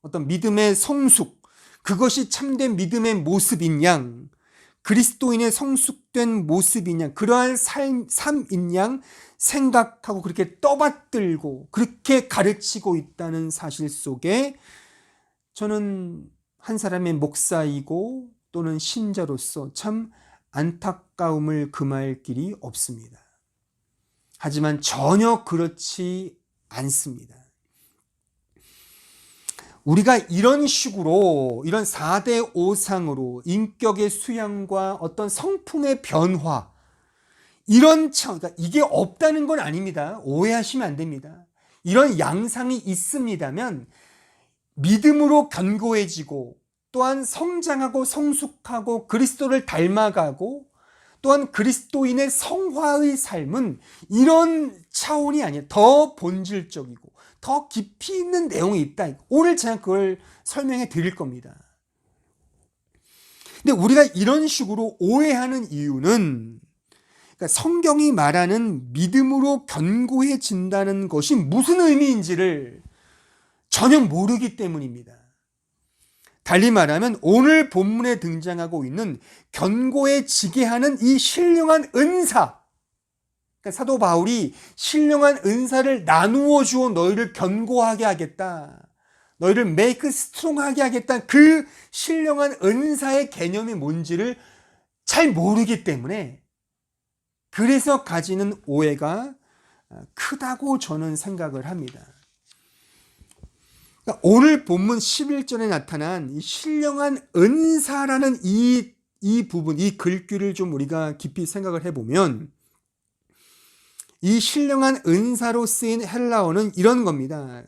어떤 믿음의 성숙, 그것이 참된 믿음의 모습인 양, 그리스도인의 성숙된 모습인 양, 그러한 삶인 양 생각하고 그렇게 떠받들고 그렇게 가르치고 있다는 사실 속에 저는 한 사람의 목사이고 또는 신자로서 참 안타까움을 금할 길이 없습니다. 하지만 전혀 그렇지 않습니다. 우리가 이런 식으로, 이런 4대 5상으로 인격의 수양과 어떤 성품의 변화, 그러니까 이게 없다는 건 아닙니다. 오해하시면 안 됩니다. 이런 양상이 있습니다면 믿음으로 견고해지고, 또한 성장하고 성숙하고 그리스도를 닮아가고, 또한 그리스도인의 성화의 삶은 이런 차원이 아니에요. 더 본질적이고 더 깊이 있는 내용이 있다. 오늘 제가 그걸 설명해 드릴 겁니다. 근데 우리가 이런 식으로 오해하는 이유는 그러니까 성경이 말하는 믿음으로 견고해진다는 것이 무슨 의미인지를 전혀 모르기 때문입니다. 달리 말하면 오늘 본문에 등장하고 있는 견고해지게 하는 이 신령한 은사, 그러니까 사도 바울이 신령한 은사를 나누어 주어 너희를 견고하게 하겠다, 너희를 make strong하게 하겠다, 그 신령한 은사의 개념이 뭔지를 잘 모르기 때문에 그래서 가지는 오해가 크다고 저는 생각을 합니다. 그러니까 오늘 본문 11절에 나타난 이 신령한 은사라는 이 부분, 이 글귀를 좀 우리가 깊이 생각을 해보면 이 신령한 은사로 쓰인 헬라어는 이런 겁니다.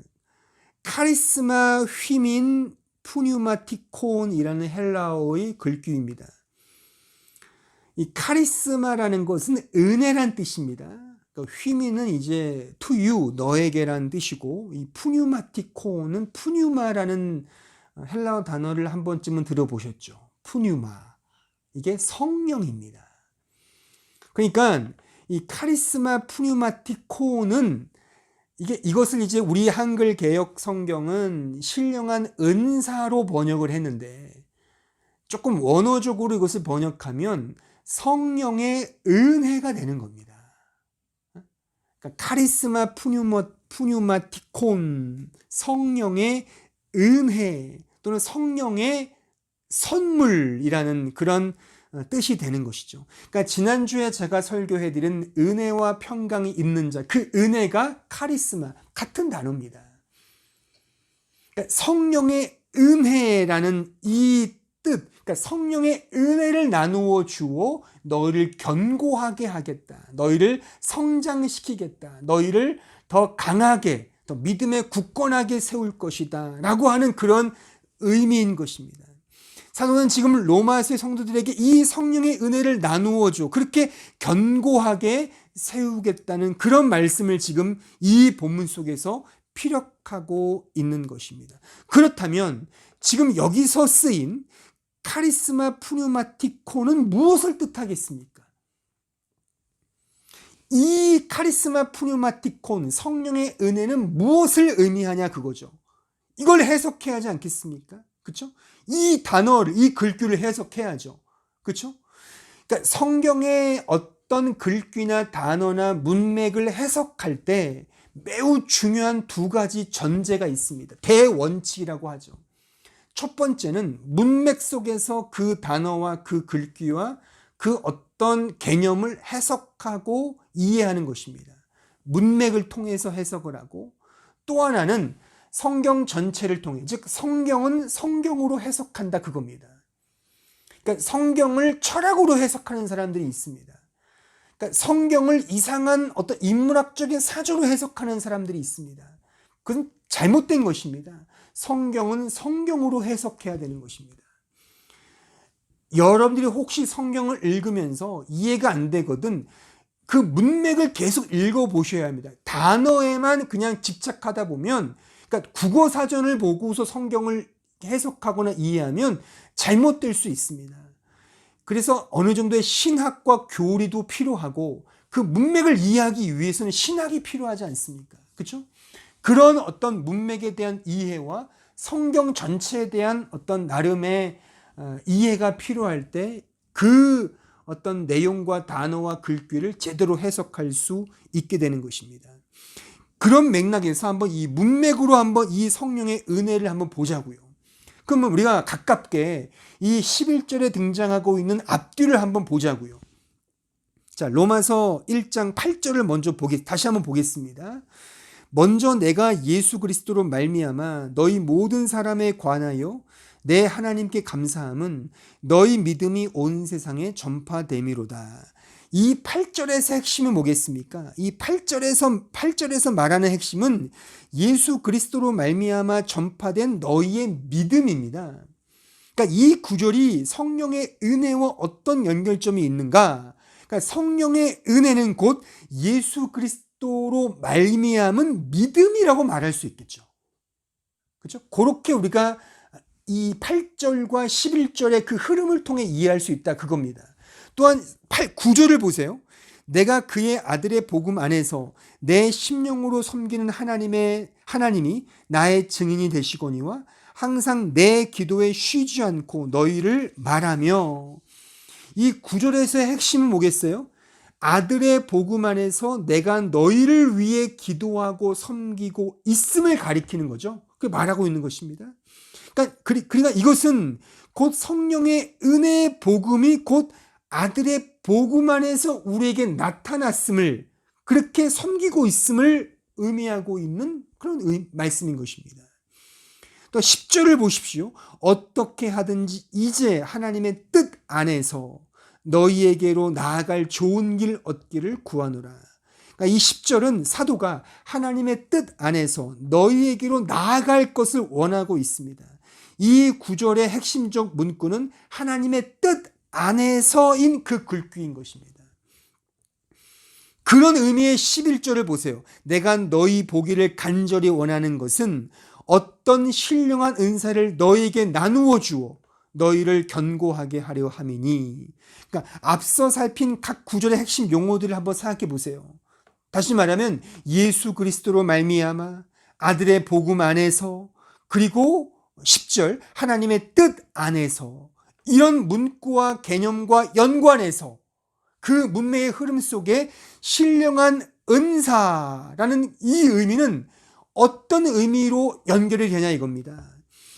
카리스마 휘민 푸뉴마티콘이라는 헬라어의 글귀입니다. 이 카리스마라는 것은 은혜란 뜻입니다. 휘민은 이제 to you, 너에게란 뜻이고, 이 푸뉴마티콘은 푸뉴마라는 헬라어 단어를 한 번쯤은 들어보셨죠. 푸뉴마. 이게 성령입니다. 그러니까 이 카리스마 푸뉴마티콘은 이것을 이제 우리 한글 개역 성경은 신령한 은사로 번역을 했는데 조금 원어적으로 이것을 번역하면 성령의 은혜가 되는 겁니다. 그러니까 카리스마 푸뉴마티콘, 성령의 은혜 또는 성령의 선물이라는 그런 뜻이 되는 것이죠. 그러니까 지난주에 제가 설교해드린 은혜와 평강이 있는 자, 그 은혜가 카리스마, 같은 단어입니다. 그러니까 성령의 은혜라는 이 뜻, 그러니까 성령의 은혜를 나누어 주어 너희를 견고하게 하겠다, 너희를 성장시키겠다, 너희를 더 강하게, 더 믿음에 굳건하게 세울 것이다 라고 하는 그런 의미인 것입니다. 사도는 지금 로마서의 성도들에게 이 성령의 은혜를 나누어 줘, 그렇게 견고하게 세우겠다는 그런 말씀을 지금 이 본문 속에서 피력하고 있는 것입니다. 그렇다면 지금 여기서 쓰인 카리스마 푸뉴마티콘은 무엇을 뜻하겠습니까? 이 카리스마 푸뉴마티콘, 성령의 은혜는 무엇을 의미하냐 그거죠. 이걸 해석해야 하지 않겠습니까? 그렇죠? 이 단어를, 이 글귀를 해석해야죠. 그렇죠? 그러니까 성경의 어떤 글귀나 단어나 문맥을 해석할 때 매우 중요한 두 가지 전제가 있습니다. 대원칙이라고 하죠. 첫 번째는 문맥 속에서 그 단어와 그 글귀와 그 어떤 개념을 해석하고 이해하는 것입니다. 문맥을 통해서 해석을 하고, 또 하나는 성경 전체를 통해, 즉 성경은 성경으로 해석한다 그겁니다. 그러니까 성경을 철학으로 해석하는 사람들이 있습니다. 그러니까 성경을 이상한 어떤 인문학적인 사조로 해석하는 사람들이 있습니다. 그건 잘못된 것입니다. 성경은 성경으로 해석해야 되는 것입니다. 여러분들이 혹시 성경을 읽으면서 이해가 안 되거든 그 문맥을 계속 읽어보셔야 합니다. 단어에만 그냥 집착하다 보면, 그러니까 국어 사전을 보고서 성경을 해석하거나 이해하면 잘못될 수 있습니다. 그래서 어느 정도의 신학과 교리도 필요하고, 그 문맥을 이해하기 위해서는 신학이 필요하지 않습니까? 그렇죠? 그런 어떤 문맥에 대한 이해와 성경 전체에 대한 어떤 나름의 이해가 필요할 때 그 어떤 내용과 단어와 글귀를 제대로 해석할 수 있게 되는 것입니다. 그런 맥락에서 한번 이 문맥으로 한번 이 성령의 은혜를 한번 보자고요. 그러면 우리가 가깝게 이 11절에 등장하고 있는 앞뒤를 한번 보자고요. 자, 로마서 1장 8절을 먼저 다시 한번 보겠습니다. 먼저 내가 예수 그리스도로 말미암아 너희 모든 사람에 관하여 내 하나님께 감사함은 너희 믿음이 온 세상에 전파됨이로다. 이 8절에서 핵심은 뭐겠습니까? 이 8절에서 말하는 핵심은 예수 그리스도로 말미암아 전파된 너희의 믿음입니다. 그러니까 이 구절이 성령의 은혜와 어떤 연결점이 있는가? 그러니까 성령의 은혜는 곧 예수 그리스도로 말미암은 믿음이라고 말할 수 있겠죠. 그렇죠? 그렇게 우리가 이 8절과 11절의 그 흐름을 통해 이해할 수 있다 그겁니다. 또한 9절을 보세요. 내가 그의 아들의 복음 안에서 내 심령으로 섬기는 하나님이 나의 증인이 되시거니와 항상 내 기도에 쉬지 않고 너희를 말하며. 이 구절에서의 핵심은 뭐겠어요? 아들의 복음 안에서 내가 너희를 위해 기도하고 섬기고 있음을 가리키는 거죠. 그게 말하고 있는 것입니다. 그러니까 이것은 곧 성령의 은혜의 복음이 곧 아들의 복음 안에서 우리에게 나타났음을, 그렇게 섬기고 있음을 의미하고 있는 그런 말씀인 것입니다. 또 10절을 보십시오. 어떻게 하든지 이제 하나님의 뜻 안에서 너희에게로 나아갈 좋은 길 얻기를 구하노라. 그러니까 이 10절은 사도가 하나님의 뜻 안에서 너희에게로 나아갈 것을 원하고 있습니다. 이 구절의 핵심적 문구는 하나님의 뜻 안에서인 그 글귀인 것입니다. 그런 의미의 11절을 보세요. 내가 너희 보기를 간절히 원하는 것은 어떤 신령한 은사를 너희에게 나누어 주어 너희를 견고하게 하려 함이니. 그러니까 앞서 살핀 각 구절의 핵심 용어들을 한번 생각해 보세요. 다시 말하면 예수 그리스도로 말미암아 아들의 복음 안에서, 그리고 10절 하나님의 뜻 안에서, 이런 문구와 개념과 연관해서 그 문맥의 흐름 속에 신령한 은사라는 이 의미는 어떤 의미로 연결이 되냐 이겁니다.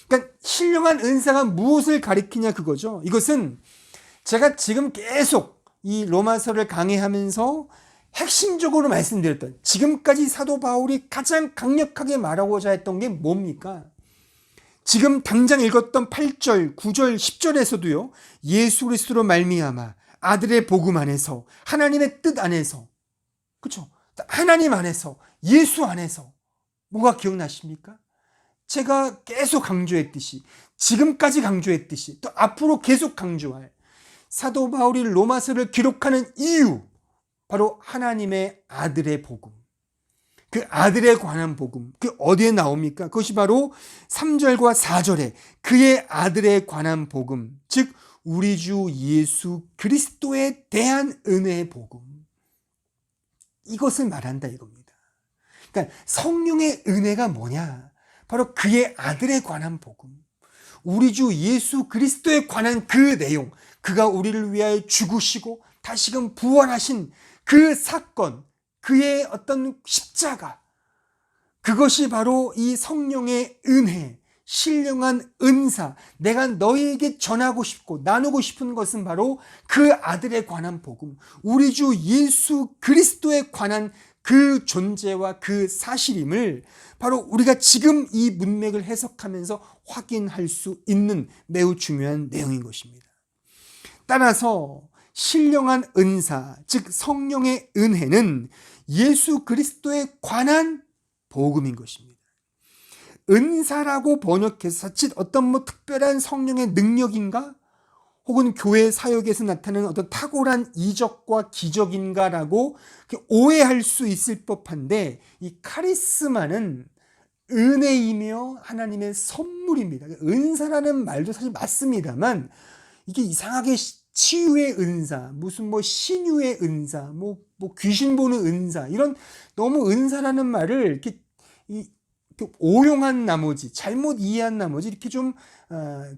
그러니까 신령한 은사가 무엇을 가리키냐 그거죠. 이것은 제가 지금 계속 이 로마서를 강의하면서 핵심적으로 말씀드렸던, 지금까지 사도 바울이 가장 강력하게 말하고자 했던 게 뭡니까? 지금 당장 읽었던 8절, 9절, 10절에서도요. 예수 그리스도로 말미암아 아들의 복음 안에서, 하나님의 뜻 안에서, 그렇죠? 하나님 안에서, 예수 안에서 뭐가 기억나십니까? 제가 계속 강조했듯이, 지금까지 강조했듯이, 또 앞으로 계속 강조할 사도 바울이 로마서를 기록하는 이유, 바로 하나님의 아들의 복음, 그 아들에 관한 복음, 그 어디에 나옵니까? 그것이 바로 3절과 4절에 그의 아들에 관한 복음, 즉 우리 주 예수 그리스도에 대한 은혜의 복음, 이것을 말한다 이겁니다. 그러니까 성령의 은혜가 뭐냐? 바로 그의 아들에 관한 복음, 우리 주 예수 그리스도에 관한 그 내용, 그가 우리를 위하여 죽으시고 다시금 부활하신 그 사건, 그의 어떤 십자가, 그것이 바로 이 성령의 은혜, 신령한 은사, 내가 너희에게 전하고 싶고 나누고 싶은 것은 바로 그 아들에 관한 복음, 우리 주 예수 그리스도에 관한 그 존재와 그 사실임을 바로 우리가 지금 이 문맥을 해석하면서 확인할 수 있는 매우 중요한 내용인 것입니다. 따라서 신령한 은사, 즉 성령의 은혜는 예수 그리스도에 관한 복음인 것입니다. 은사라고 번역해서 자칫 어떤 특별한 성령의 능력인가? 혹은 교회 사역에서 나타나는 어떤 탁월한 이적과 기적인가라고 오해할 수 있을 법한데, 이 카리스마는 은혜이며 하나님의 선물입니다. 은사라는 말도 사실 맞습니다만, 이게 이상하게 치유의 은사, 무슨 신유의 은사, 귀신 보는 은사, 이런 너무 은사라는 말을 이렇게 오용한 나머지, 잘못 이해한 나머지 이렇게 좀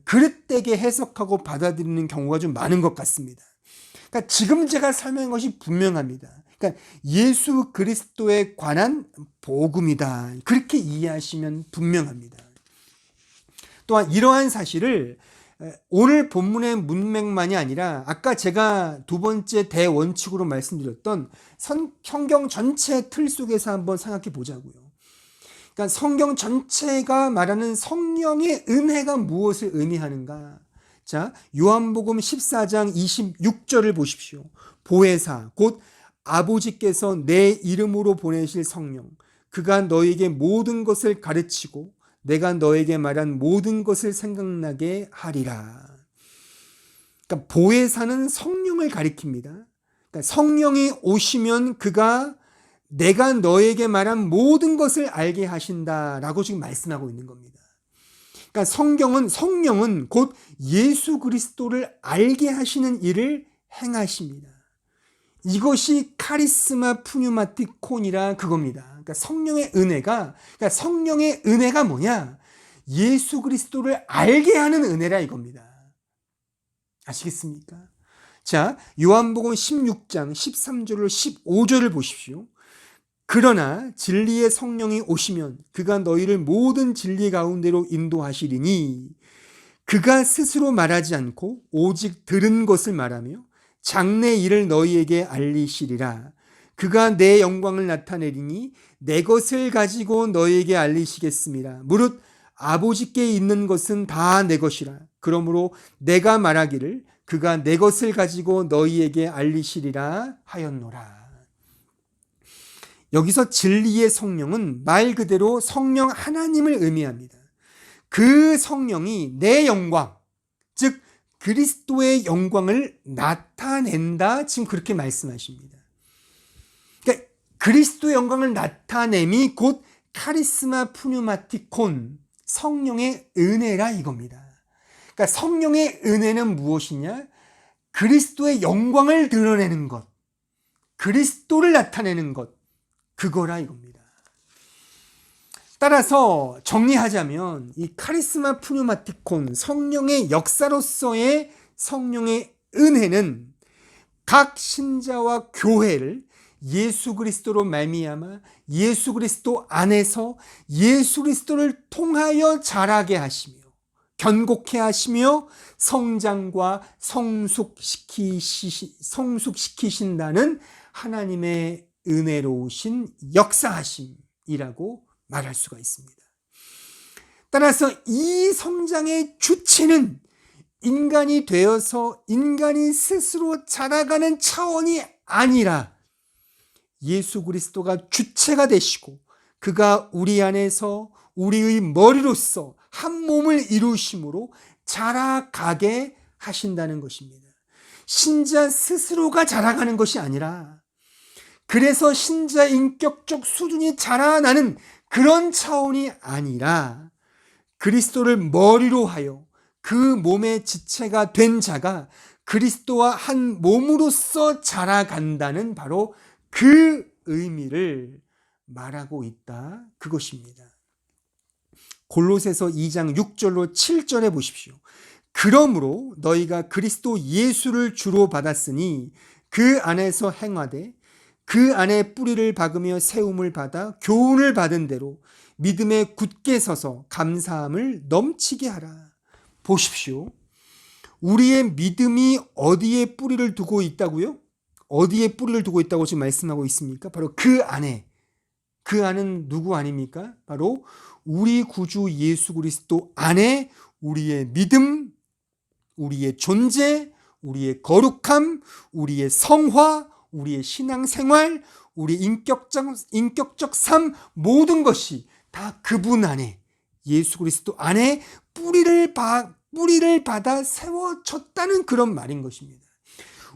그릇되게 해석하고 받아들이는 경우가 좀 많은 것 같습니다. 그러니까 지금 제가 설명한 것이 분명합니다. 그러니까 예수 그리스도에 관한 복음이다, 그렇게 이해하시면 분명합니다. 또한 이러한 사실을 오늘 본문의 문맥만이 아니라 아까 제가 두 번째 대원칙으로 말씀드렸던 성경 전체 틀 속에서 한번 생각해 보자고요. 그러니까 성경 전체가 말하는 성령의 은혜가 무엇을 의미하는가? 자, 요한복음 14장 26절을 보십시오. 보혜사 곧 아버지께서 내 이름으로 보내실 성령, 그가 너에게 모든 것을 가르치고 내가 너에게 말한 모든 것을 생각나게 하리라. 그러니까 보혜사는 성령을 가리킵니다. 그러니까 성령이 오시면 그가 내가 너에게 말한 모든 것을 알게 하신다라고 지금 말씀하고 있는 겁니다. 그러니까 성령은 곧 예수 그리스도를 알게 하시는 일을 행하십니다. 이것이 카리스마 푸뉴마티콘이라 그겁니다. 그러니까 성령의 은혜가 뭐냐? 예수 그리스도를 알게 하는 은혜라 이겁니다. 아시겠습니까? 자, 요한복음 16장 13절로 15절을 보십시오. 그러나 진리의 성령이 오시면 그가 너희를 모든 진리 가운데로 인도하시리니 그가 스스로 말하지 않고 오직 들은 것을 말하며 장래 일을 너희에게 알리시리라. 그가 내 영광을 나타내리니 내 것을 가지고 너희에게 알리시겠습니다. 무릇 아버지께 있는 것은 다 내 것이라. 그러므로 내가 말하기를 그가 내 것을 가지고 너희에게 알리시리라 하였노라. 여기서 진리의 성령은 말 그대로 성령 하나님을 의미합니다. 그 성령이 내 영광, 즉 그리스도의 영광을 나타낸다. 지금 그렇게 말씀하십니다. 그러니까 그리스도의 영광을 나타냄이 곧 카리스마 푸뉴마티콘, 성령의 은혜라 이겁니다. 그러니까 성령의 은혜는 무엇이냐? 그리스도의 영광을 드러내는 것, 그리스도를 나타내는 것, 그거라 이겁니다. 따라서 정리하자면 이 카리스마 푸뉴마티콘, 성령의 역사로서의 성령의 은혜는 각 신자와 교회를 예수 그리스도로 말미암아 예수 그리스도 안에서 예수 그리스도를 통하여 자라게 하시며 견고케 하시며 성장과 성숙시키신다는 하나님의 은혜로우신 역사하심이라고 말할 수가 있습니다. 따라서 이 성장의 주체는 인간이 되어서 인간이 스스로 자라가는 차원이 아니라 예수 그리스도가 주체가 되시고 그가 우리 안에서 우리의 머리로서 한 몸을 이루심으로 자라가게 하신다는 것입니다. 신자 스스로가 자라가는 것이 아니라 그래서 신자 인격적 수준이 자라나는 그런 차원이 아니라 그리스도를 머리로 하여 그 몸의 지체가 된 자가 그리스도와 한 몸으로서 자라간다는 바로 그 의미를 말하고 있다. 그것입니다. 골로새서 2장 6절로 7절에 보십시오. 그러므로 너희가 그리스도 예수를 주로 받았으니 그 안에서 행하되 그 안에 뿌리를 박으며 세움을 받아 교훈을 받은 대로 믿음에 굳게 서서 감사함을 넘치게 하라. 보십시오. 우리의 믿음이 어디에 뿌리를 두고 있다고요? 어디에 뿌리를 두고 있다고 지금 말씀하고 있습니까? 바로 그 안에. 그 안은 누구 아닙니까? 바로 우리 구주 예수 그리스도 안에 우리의 믿음, 우리의 존재, 우리의 거룩함, 우리의 성화, 우리의 신앙생활, 우리 인격적 삶 모든 것이 다 그분 안에 예수 그리스도 안에 뿌리를 받아 세워졌다는 그런 말인 것입니다.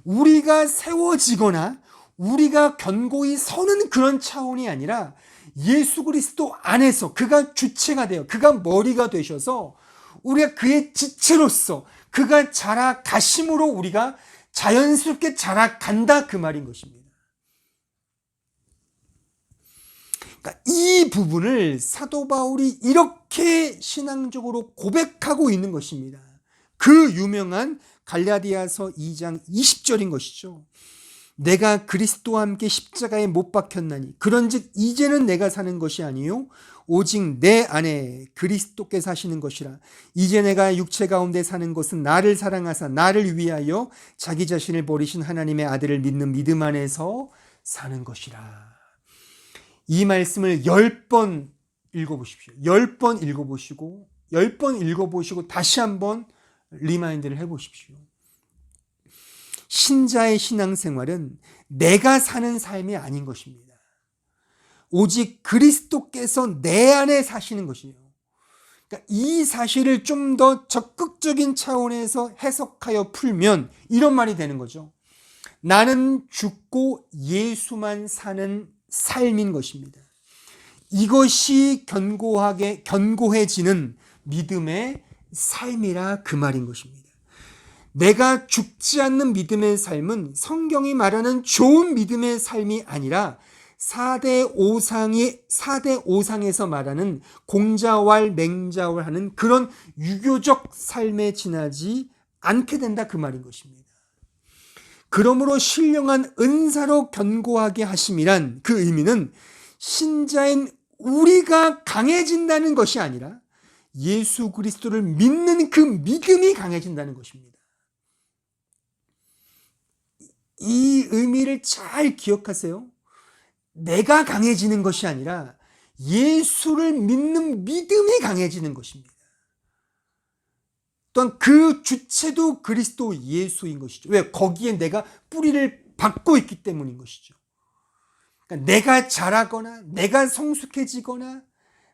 우리가 세워지거나 우리가 견고히 서는 그런 차원이 아니라 예수 그리스도 안에서 그가 주체가 되어 그가 머리가 되셔서 우리가 그의 지체로서 그가 자라가심으로 우리가 자연스럽게 자라간다 그 말인 것입니다. 그러니까 이 부분을 사도 바울이 이렇게 신앙적으로 고백하고 있는 것입니다. 그 유명한 갈라디아서 2장 20절인 것이죠. 내가 그리스도와 함께 십자가에 못 박혔나니 그런즉 이제는 내가 사는 것이 아니요 오직 내 안에 그리스도께 사시는 것이라. 이제 내가 육체 가운데 사는 것은 나를 사랑하사 나를 위하여 자기 자신을 버리신 하나님의 아들을 믿는 믿음 안에서 사는 것이라. 이 말씀을 10번 읽어보십시오. 10번 읽어보시고 10번 읽어보시고 다시 한번 리마인드를 해보십시오. 신자의 신앙생활은 내가 사는 삶이 아닌 것입니다. 오직 그리스도께서 내 안에 사시는 것이에요. 그러니까 이 사실을 좀 더 적극적인 차원에서 해석하여 풀면 이런 말이 되는 거죠. 나는 죽고 예수만 사는 삶인 것입니다. 이것이 견고해지는 믿음의 삶이라 그 말인 것입니다. 내가 죽지 않는 믿음의 삶은 성경이 말하는 좋은 믿음의 삶이 아니라 4대 오상에서 말하는 공자왈 맹자왈 하는 그런 유교적 삶에 지나지 않게 된다, 그 말인 것입니다. 그러므로 신령한 은사로 견고하게 하심이란 그 의미는 신자인 우리가 강해진다는 것이 아니라 예수 그리스도를 믿는 그 믿음이 강해진다는 것입니다. 이 의미를 잘 기억하세요. 내가 강해지는 것이 아니라 예수를 믿는 믿음이 강해지는 것입니다. 또한 그 주체도 그리스도 예수인 것이죠. 왜? 거기에 내가 뿌리를 받고 있기 때문인 것이죠. 그러니까 내가 잘하거나 내가 성숙해지거나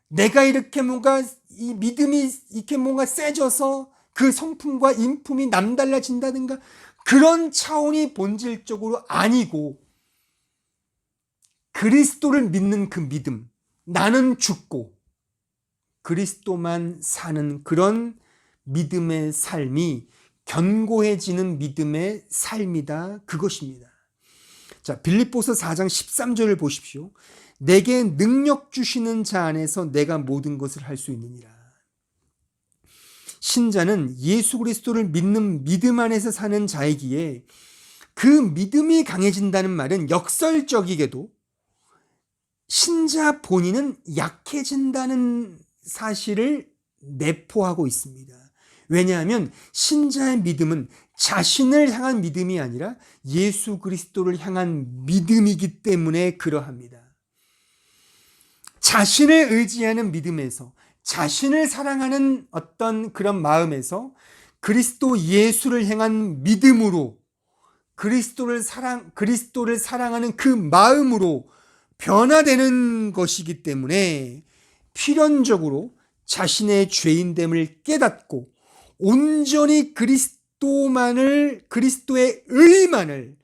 내가 이렇게 뭔가 이 믿음이 이렇게 뭔가 세져서 그 성품과 인품이 남달라진다든가 그런 차원이 본질적으로 아니고, 그리스도를 믿는 그 믿음, 나는 죽고 그리스도만 사는 그런 믿음의 삶이 견고해지는 믿음의 삶이다, 그것입니다. 자, 빌립보서 4장 13절을 보십시오. 내게 능력 주시는 자 안에서 내가 모든 것을 할 수 있느니라. 신자는 예수 그리스도를 믿는 믿음 안에서 사는 자이기에 그 믿음이 강해진다는 말은 역설적이게도 신자 본인은 약해진다는 사실을 내포하고 있습니다. 왜냐하면 신자의 믿음은 자신을 향한 믿음이 아니라 예수 그리스도를 향한 믿음이기 때문에 그러합니다. 자신을 의지하는 믿음에서, 자신을 사랑하는 어떤 그런 마음에서 그리스도 예수를 향한 믿음으로, 그리스도를 사랑하는 그 마음으로 변화되는 것이기 때문에 필연적으로 자신의 죄인됨을 깨닫고 온전히 그리스도의 의만을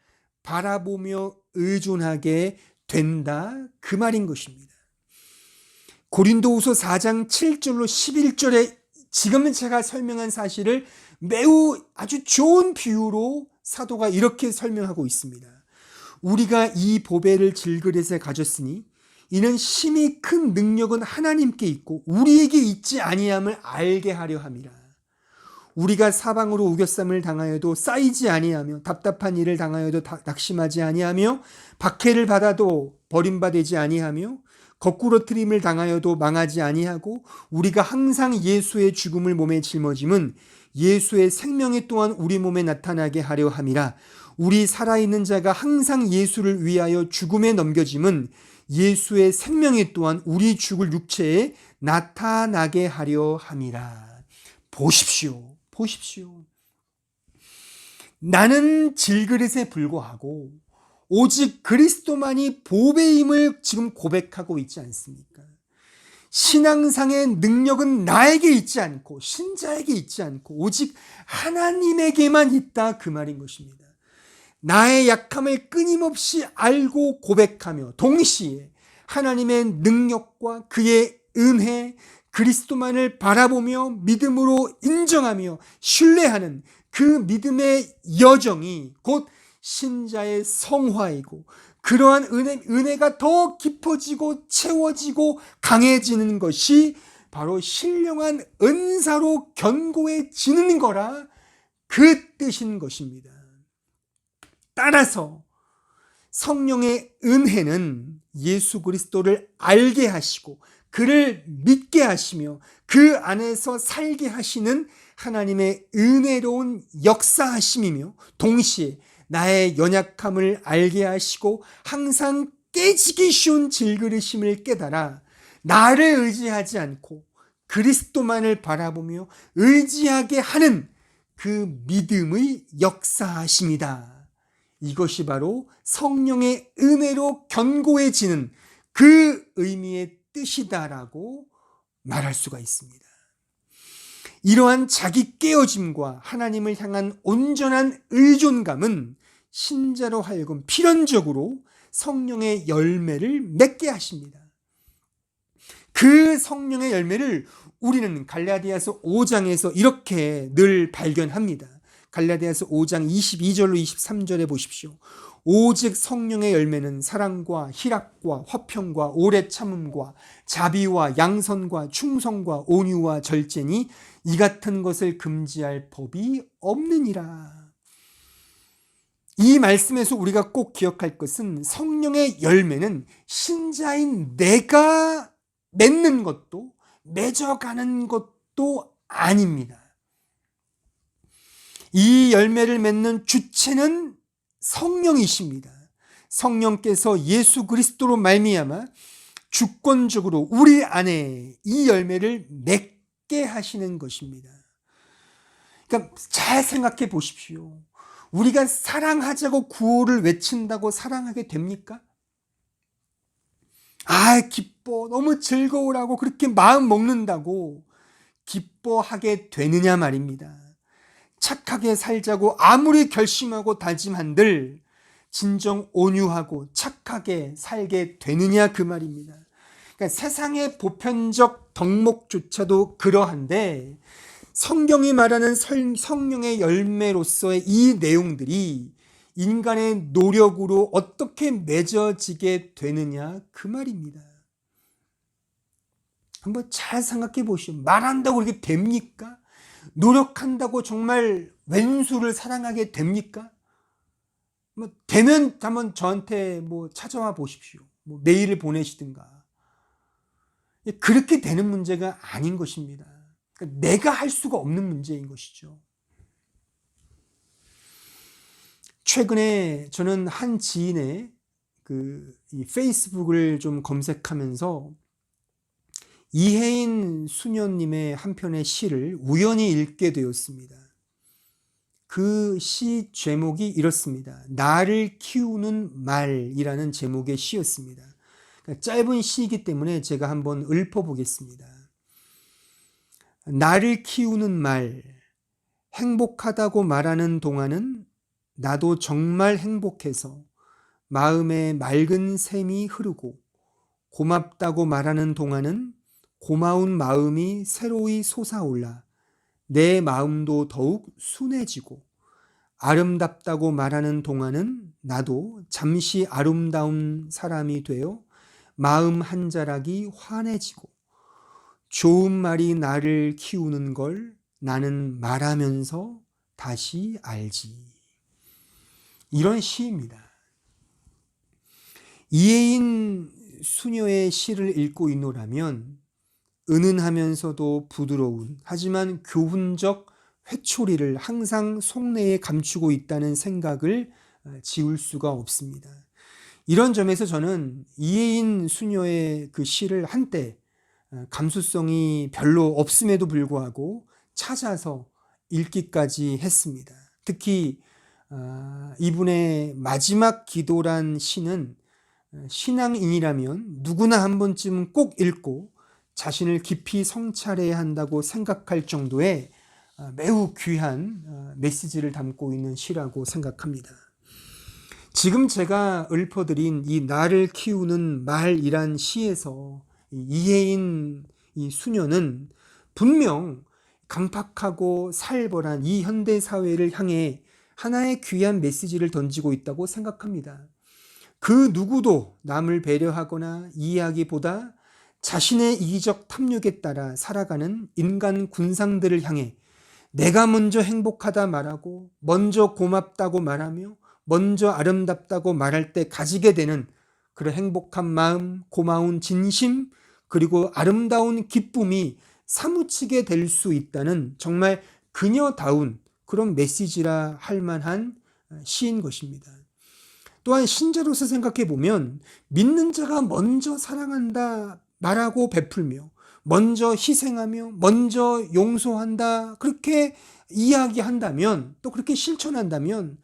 바라보며 의존하게 된다, 그 말인 것입니다. 고린도후서 4장 7절로 11절에 지금 제가 설명한 사실을 매우 아주 좋은 비유로 사도가 이렇게 설명하고 있습니다. 우리가 이 보배를 질그릇에 가졌으니 이는 심히 큰 능력은 하나님께 있고 우리에게 있지 아니함을 알게 하려 함이라. 우리가 사방으로 우겨쌈을 당하여도 쌓이지 아니하며 답답한 일을 당하여도 낙심하지 아니하며 박해를 받아도 버림받지 아니하며 거꾸로 트림을 당하여도 망하지 아니하고 우리가 항상 예수의 죽음을 몸에 짊어짐은 예수의 생명이 또한 우리 몸에 나타나게 하려 함이라. 우리 살아있는 자가 항상 예수를 위하여 죽음에 넘겨짐은 예수의 생명이 또한 우리 죽을 육체에 나타나게 하려 함이라. 보십시오. 나는 질그릇에 불과하고 오직 그리스도만이 보배임을 지금 고백하고 있지 않습니까? 신앙상의 능력은 나에게 있지 않고 신자에게 있지 않고 오직 하나님에게만 있다, 그 말인 것입니다. 나의 약함을 끊임없이 알고 고백하며 동시에 하나님의 능력과 그의 은혜, 그리스도만을 바라보며 믿음으로 인정하며 신뢰하는 그 믿음의 여정이 곧 신자의 성화이고, 그러한 은혜가 더 깊어지고 채워지고 강해지는 것이 바로 신령한 은사로 견고해지는 거라, 그 뜻인 것입니다. 따라서 성령의 은혜는 예수 그리스도를 알게 하시고 그를 믿게 하시며 그 안에서 살게 하시는 하나님의 은혜로운 역사하심이며, 동시에 나의 연약함을 알게 하시고 항상 깨지기 쉬운 질그릇임을 깨달아 나를 의지하지 않고 그리스도만을 바라보며 의지하게 하는 그 믿음의 역사하심이다. 이것이 바로 성령의 은혜로 견고해지는 그 의미의 뜻이다라고 말할 수가 있습니다. 이러한 자기 깨어짐과 하나님을 향한 온전한 의존감은 신자로 하여금 필연적으로 성령의 열매를 맺게 하십니다. 그 성령의 열매를 우리는 갈라디아서 5장에서 이렇게 늘 발견합니다. 갈라디아서 5장 22절로 23절에 보십시오. 오직 성령의 열매는 사랑과 희락과 화평과 오래 참음과 자비와 양선과 충성과 온유와 절제니 이 같은 것을 금지할 법이 없느니라. 이 말씀에서 우리가 꼭 기억할 것은 성령의 열매는 신자인 내가 맺는 것도 맺어가는 것도 아닙니다. 이 열매를 맺는 주체는 성령이십니다. 성령께서 예수 그리스도로 말미암아 주권적으로 우리 안에 이 열매를 맺게 하시는 것입니다. 그러니까 잘 생각해 보십시오. 우리가 사랑하자고 구호를 외친다고 사랑하게 됩니까? 기뻐, 너무 즐거우라고 그렇게 마음 먹는다고 기뻐하게 되느냐 말입니다. 착하게 살자고 아무리 결심하고 다짐한들 진정 온유하고 착하게 살게 되느냐 그 말입니다. 그러니까 세상의 보편적 덕목조차도 그러한데 성경이 말하는 성령의 열매로서의 이 내용들이 인간의 노력으로 어떻게 맺어지게 되느냐 그 말입니다. 한번 잘 생각해 보시오. 말한다고 그렇게 됩니까? 노력한다고 정말 왼수를 사랑하게 됩니까? 되면 한번 저한테 찾아와 보십시오. 메일을 보내시든가. 그렇게 되는 문제가 아닌 것입니다. 그러니까 내가 할 수가 없는 문제인 것이죠. 최근에 저는 한 지인의 이 페이스북을 좀 검색하면서 이혜인 수녀님의 한 편의 시를 우연히 읽게 되었습니다. 그 시 제목이 이렇습니다. 나를 키우는 말이라는 제목의 시였습니다. 그러니까 짧은 시이기 때문에 제가 한번 읊어보겠습니다. 나를 키우는 말, 행복하다고 말하는 동안은 나도 정말 행복해서 마음에 맑은 샘이 흐르고 고맙다고 말하는 동안은 고마운 마음이 새로이 솟아올라 내 마음도 더욱 순해지고 아름답다고 말하는 동안은 나도 잠시 아름다운 사람이 되어 마음 한 자락이 환해지고 좋은 말이 나를 키우는 걸 나는 말하면서 다시 알지. 이런 시입니다. 이혜인 수녀의 시를 읽고 있노라면 은은하면서도 부드러운 하지만 교훈적 회초리를 항상 속내에 감추고 있다는 생각을 지울 수가 없습니다. 이런 점에서 저는 이혜인 수녀의 그 시를 한때 감수성이 별로 없음에도 불구하고 찾아서 읽기까지 했습니다. 특히 이분의 마지막 기도란 시는 신앙인이라면 누구나 한 번쯤은 꼭 읽고 자신을 깊이 성찰해야 한다고 생각할 정도의 매우 귀한 메시지를 담고 있는 시라고 생각합니다. 지금 제가 읊어드린 이 나를 키우는 말이란 시에서 이혜인 이 수녀는 분명 강팍하고 살벌한 이 현대 사회를 향해 하나의 귀한 메시지를 던지고 있다고 생각합니다. 그 누구도 남을 배려하거나 이해하기보다 자신의 이기적 탐욕에 따라 살아가는 인간 군상들을 향해 내가 먼저 행복하다 말하고 먼저 고맙다고 말하며 먼저 아름답다고 말할 때 가지게 되는 그런 행복한 마음, 고마운 진심, 그리고 아름다운 기쁨이 사무치게 될 수 있다는 정말 그녀다운 그런 메시지라 할 만한 시인 것입니다. 또한 신자로서 생각해 보면 믿는 자가 먼저 사랑한다 말하고 베풀며 먼저 희생하며 먼저 용서한다 그렇게 이야기한다면 또 그렇게 실천한다면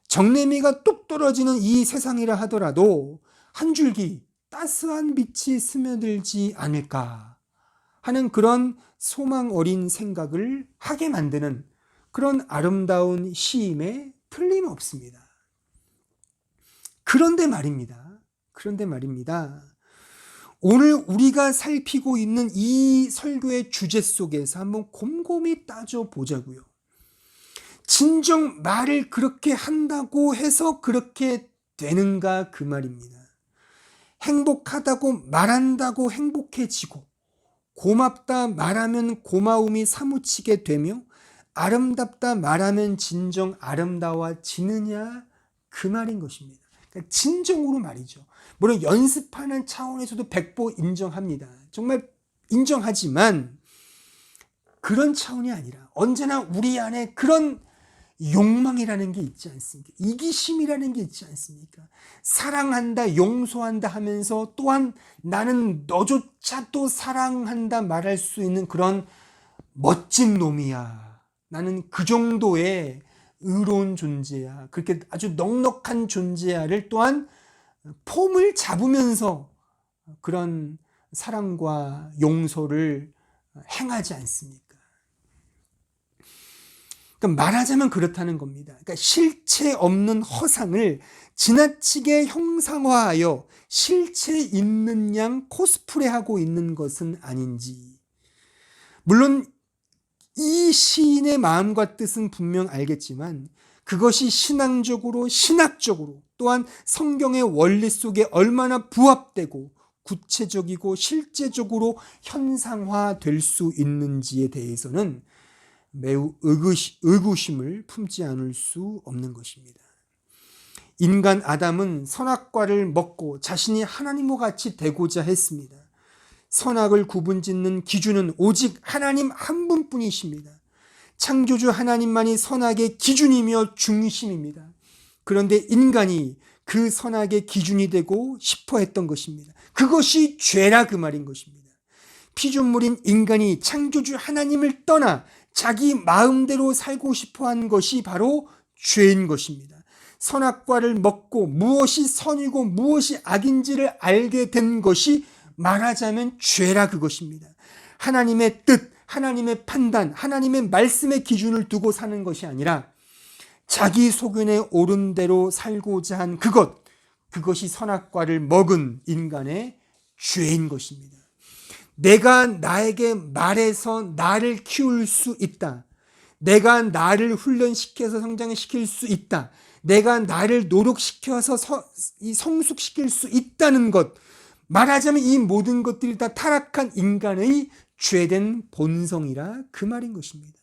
정내미가 뚝 떨어지는 이 세상이라 하더라도 한 줄기 따스한 빛이 스며들지 않을까 하는 그런 소망 어린 생각을 하게 만드는 그런 아름다운 시임에 틀림없습니다. 그런데 말입니다. 오늘 우리가 살피고 있는 이 설교의 주제 속에서 한번 곰곰이 따져보자고요. 진정 말을 그렇게 한다고 해서 그렇게 되는가 그 말입니다. 행복하다고 말한다고 행복해지고 고맙다 말하면 고마움이 사무치게 되며 아름답다 말하면 진정 아름다워지느냐 그 말인 것입니다. 그러니까 진정으로 말이죠. 물론 연습하는 차원에서도 백보 인정합니다. 정말 인정하지만 그런 차원이 아니라 언제나 우리 안에 그런 욕망이라는 게 있지 않습니까? 이기심이라는 게 있지 않습니까? 사랑한다, 용서한다 하면서 또한 나는 너조차도 사랑한다 말할 수 있는 그런 멋진 놈이야. 나는 그 정도의 의로운 존재야. 그렇게 아주 넉넉한 존재야를 또한 폼을 잡으면서 그런 사랑과 용서를 행하지 않습니까? 그러니까 말하자면 그렇다는 겁니다. 그러니까 실체 없는 허상을 지나치게 형상화하여 실체 있는 양 코스프레하고 있는 것은 아닌지. 물론 이 시인의 마음과 뜻은 분명 알겠지만 그것이 신앙적으로 신학적으로 또한 성경의 원리 속에 얼마나 부합되고 구체적이고 실제적으로 현상화될 수 있는지에 대해서는 매우 의구심을 품지 않을 수 없는 것입니다. 인간 아담은 선악과를 먹고 자신이 하나님과 같이 되고자 했습니다. 선악을 구분짓는 기준은 오직 하나님 한 분뿐이십니다. 창조주 하나님만이 선악의 기준이며 중심입니다. 그런데 인간이 그 선악의 기준이 되고 싶어 했던 것입니다. 그것이 죄라 그 말인 것입니다. 피조물인 인간이 창조주 하나님을 떠나 자기 마음대로 살고 싶어 한 것이 바로 죄인 것입니다. 선악과를 먹고 무엇이 선이고 무엇이 악인지를 알게 된 것이 말하자면 죄라 그것입니다. 하나님의 뜻, 하나님의 판단, 하나님의 말씀의 기준을 두고 사는 것이 아니라 자기 소견에 옳은 대로 살고자 한 그것이 선악과를 먹은 인간의 죄인 것입니다. 내가 나에게 말해서 나를 키울 수 있다. 내가 나를 훈련시켜서 성장시킬 수 있다. 내가 나를 노력시켜서 성숙시킬 수 있다는 것. 말하자면 이 모든 것들이 다 타락한 인간의 죄된 본성이라 그 말인 것입니다.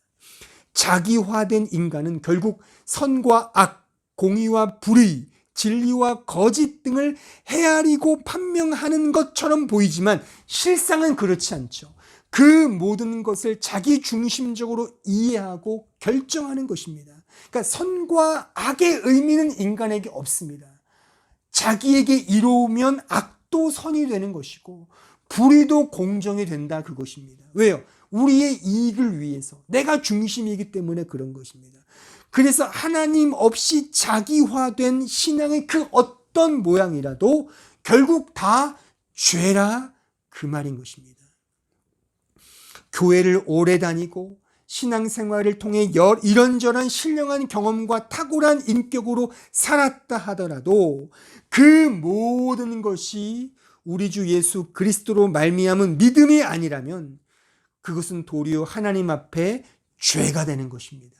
자기화된 인간은 결국 선과 악, 공의와 불의, 진리와 거짓 등을 헤아리고 판명하는 것처럼 보이지만 실상은 그렇지 않죠. 그 모든 것을 자기 중심적으로 이해하고 결정하는 것입니다. 그러니까 선과 악의 의미는 인간에게 없습니다. 자기에게 이로우면 악도 선이 되는 것이고 불의도 공정이 된다 그것입니다. 왜요? 우리의 이익을 위해서 내가 중심이기 때문에 그런 것입니다. 그래서 하나님 없이 자기화된 신앙의 그 어떤 모양이라도 결국 다 죄라 그 말인 것입니다. 교회를 오래 다니고 신앙생활을 통해 이런저런 신령한 경험과 탁월한 인격으로 살았다 하더라도 그 모든 것이 우리 주 예수 그리스도로 말미암은 믿음이 아니라면 그것은 도리어 하나님 앞에 죄가 되는 것입니다.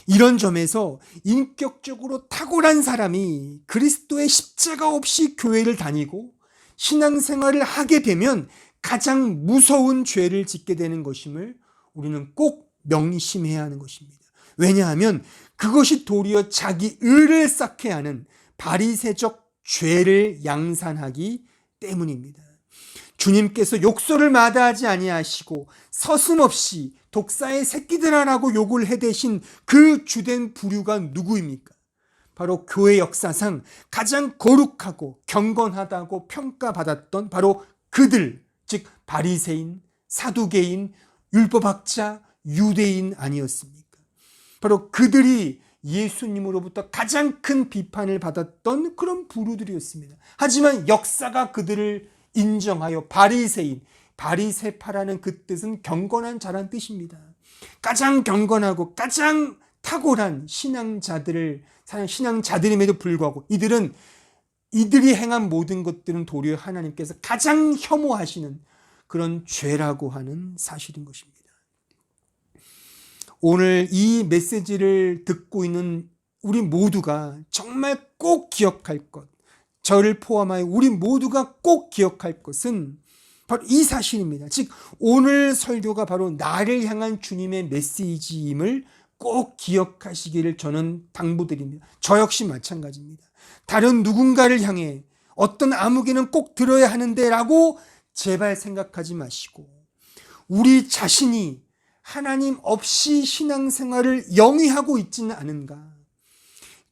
이런 점에서 인격적으로 탁월한 사람이 그리스도의 십자가 없이 교회를 다니고 신앙생활을 하게 되면 가장 무서운 죄를 짓게 되는 것임을 우리는 꼭 명심해야 하는 것입니다. 왜냐하면 그것이 도리어 자기 의를 쌓게 하는 바리새적 죄를 양산하기 때문입니다. 주님께서 욕설을 마다하지 아니하시고 서슴없이 독사의 새끼들아라고 욕을 해대신 그 주된 부류가 누구입니까? 바로 교회 역사상 가장 거룩하고 경건하다고 평가받았던 바로 그들, 즉 바리새인, 사두개인, 율법학자, 유대인 아니었습니까? 바로 그들이 예수님으로부터 가장 큰 비판을 받았던 그런 부류들이었습니다. 하지만 역사가 그들을 인정하여 바리새인, 바리새파라는 그 뜻은 경건한 자란 뜻입니다. 가장 경건하고 가장 탁월한 신앙자들임에도 불구하고 이들이 행한 모든 것들은 도리어 하나님께서 가장 혐오하시는 그런 죄라고 하는 사실인 것입니다. 오늘 이 메시지를 듣고 있는 우리 모두가 정말 꼭 기억할 것, 저를 포함하여 우리 모두가 꼭 기억할 것은 바로 이 사실입니다. 즉 오늘 설교가 바로 나를 향한 주님의 메시지임을 꼭 기억하시기를 저는 당부드립니다. 저 역시 마찬가지입니다. 다른 누군가를 향해 어떤 아무개는 꼭 들어야 하는데 라고 제발 생각하지 마시고, 우리 자신이 하나님 없이 신앙생활을 영위하고 있지는 않은가,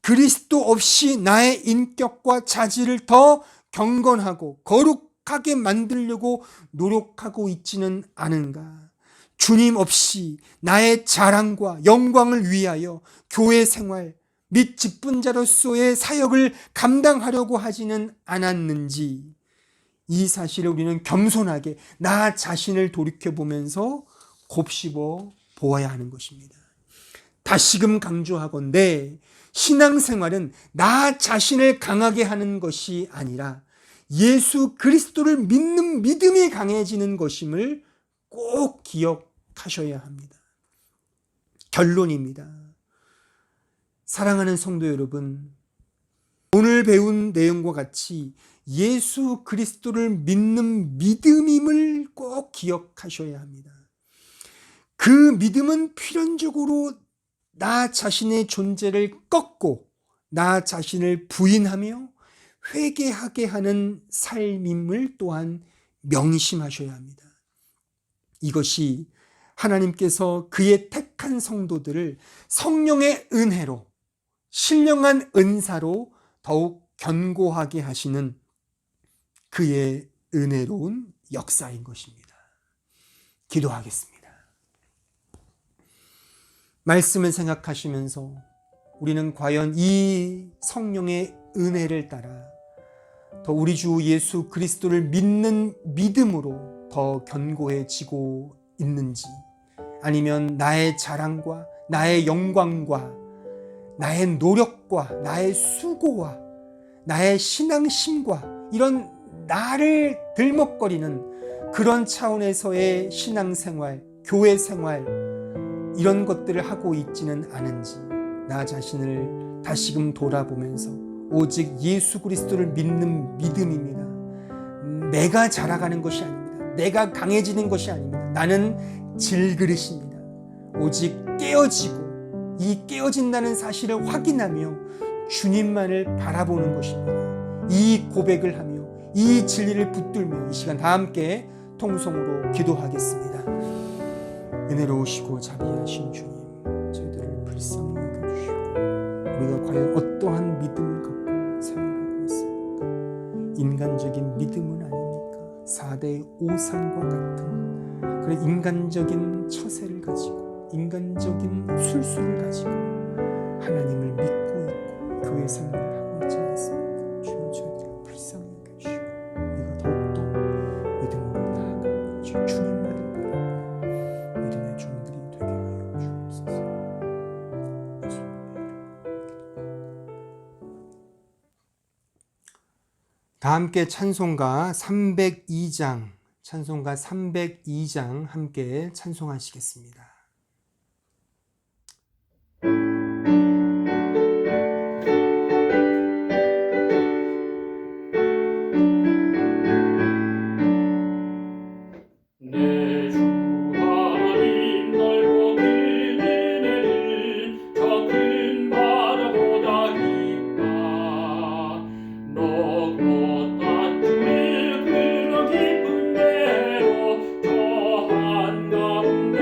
그리스도 없이 나의 인격과 자질을 더 경건하고 거룩하게 만들려고 노력하고 있지는 않은가, 주님 없이 나의 자랑과 영광을 위하여 교회 생활 및 직분자로서의 사역을 감당하려고 하지는 않았는지, 이 사실을 우리는 겸손하게 나 자신을 돌이켜보면서 곱씹어 보아야 하는 것입니다. 다시금 강조하건대 신앙생활은 나 자신을 강하게 하는 것이 아니라 예수 그리스도를 믿는 믿음이 강해지는 것임을 꼭 기억하셔야 합니다. 결론입니다. 사랑하는 성도 여러분, 오늘 배운 내용과 같이 예수 그리스도를 믿는 믿음임을 꼭 기억하셔야 합니다. 그 믿음은 필연적으로 나 자신의 존재를 꺾고 나 자신을 부인하며 회개하게 하는 삶임을 또한 명심하셔야 합니다. 이것이 하나님께서 그의 택한 성도들을 성령의 은혜로, 신령한 은사로 더욱 견고하게 하시는 그의 은혜로운 역사인 것입니다. 기도하겠습니다. 말씀을 생각하시면서 우리는 과연 이 성령의 은혜를 따라 더 우리 주 예수 그리스도를 믿는 믿음으로 더 견고해지고 있는지, 아니면 나의 자랑과 나의 영광과 나의 노력과 나의 수고와 나의 신앙심과 이런 나를 들먹거리는 그런 차원에서의 신앙생활, 교회생활, 이런 것들을 하고 있지는 않은지, 나 자신을 다시금 돌아보면서 오직 예수 그리스도를 믿는 믿음입니다. 내가 자라가는 것이 아닙니다. 내가 강해지는 것이 아닙니다. 나는 질그릇입니다. 오직 깨어지고 이 깨어진다는 사실을 확인하며 주님만을 바라보는 것입니다. 이 고백을 하며 이 진리를 붙들며 이 시간 다 함께 통성으로 기도하겠습니다. 은혜로우시고 자비하신 주님, 저희들을 불쌍히 여겨주시고 우리가 과연 어떠한 믿음을 갖고 생활하고 있습니까? 인간적인 믿음은 아닙니까? 4대 오상과 같은 그런 인간적인 처세를 가지고 인간적인 술수를 가지고 하나님을 믿고 있고 교회 생활을 하고 있지 않습니까? 주여 저희들을 불쌍히 여겨주시고 우리가 더욱더 믿음으로 나아가는 주님만을 바라보는 믿음의 종들이 되게 하여 주옵소서. 다 함께 찬송가 302장 함께 찬송하시겠습니다. 내 주 하나님 넓고 큰 은혜는 저 큰 바다보다 깊다. 높고 딴주의 그런 깊은 데로 저 한가운데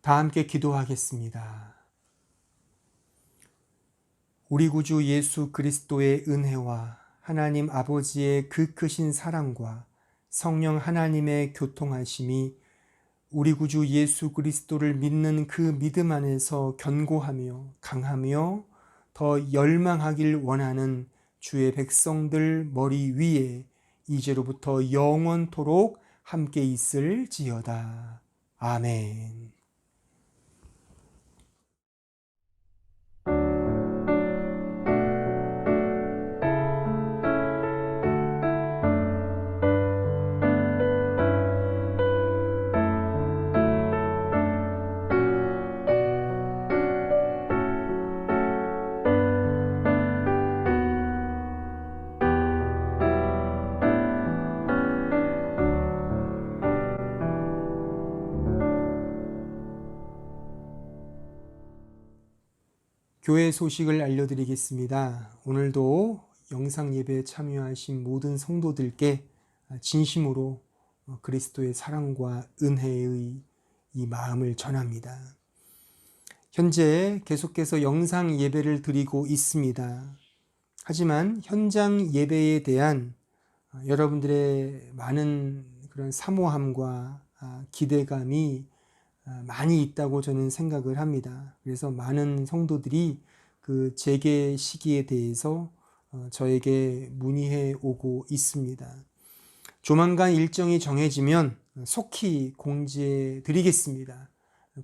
다 함께 기도하겠습니다. 우리 구주 예수 그리스도의 은혜와 하나님 아버지의 그 크신 사랑과 성령 하나님의 교통하심이 우리 구주 예수 그리스도를 믿는 그 믿음 안에서 견고하며 강하며 더 열망하길 원하는 주의 백성들 머리 위에 이제로부터 영원토록 함께 있을지어다. 아멘. 교회 소식을 알려드리겠습니다. 오늘도 영상 예배에 참여하신 모든 성도들께 진심으로 그리스도의 사랑과 은혜의 이 마음을 전합니다. 현재 계속해서 영상 예배를 드리고 있습니다. 하지만 현장 예배에 대한 여러분들의 많은 그런 사모함과 기대감이 많이 있다고 저는 생각을 합니다. 그래서 많은 성도들이 그 재개 시기에 대해서 저에게 문의해 오고 있습니다. 조만간 일정이 정해지면 속히 공지해 드리겠습니다.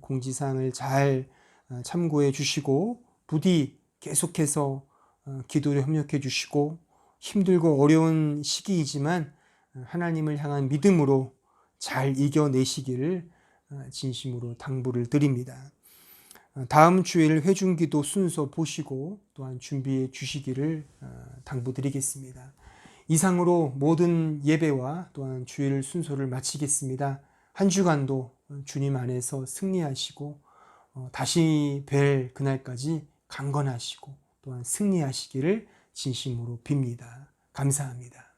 공지사항을 잘 참고해 주시고 부디 계속해서 기도에 협력해 주시고 힘들고 어려운 시기이지만 하나님을 향한 믿음으로 잘 이겨내시기를 진심으로 당부를 드립니다. 다음 주일 회중기도 순서 보시고 또한 준비해 주시기를 당부드리겠습니다. 이상으로 모든 예배와 또한 주일 순서를 마치겠습니다. 한 주간도 주님 안에서 승리하시고 다시 뵐 그날까지 강건하시고 또한 승리하시기를 진심으로 빕니다. 감사합니다.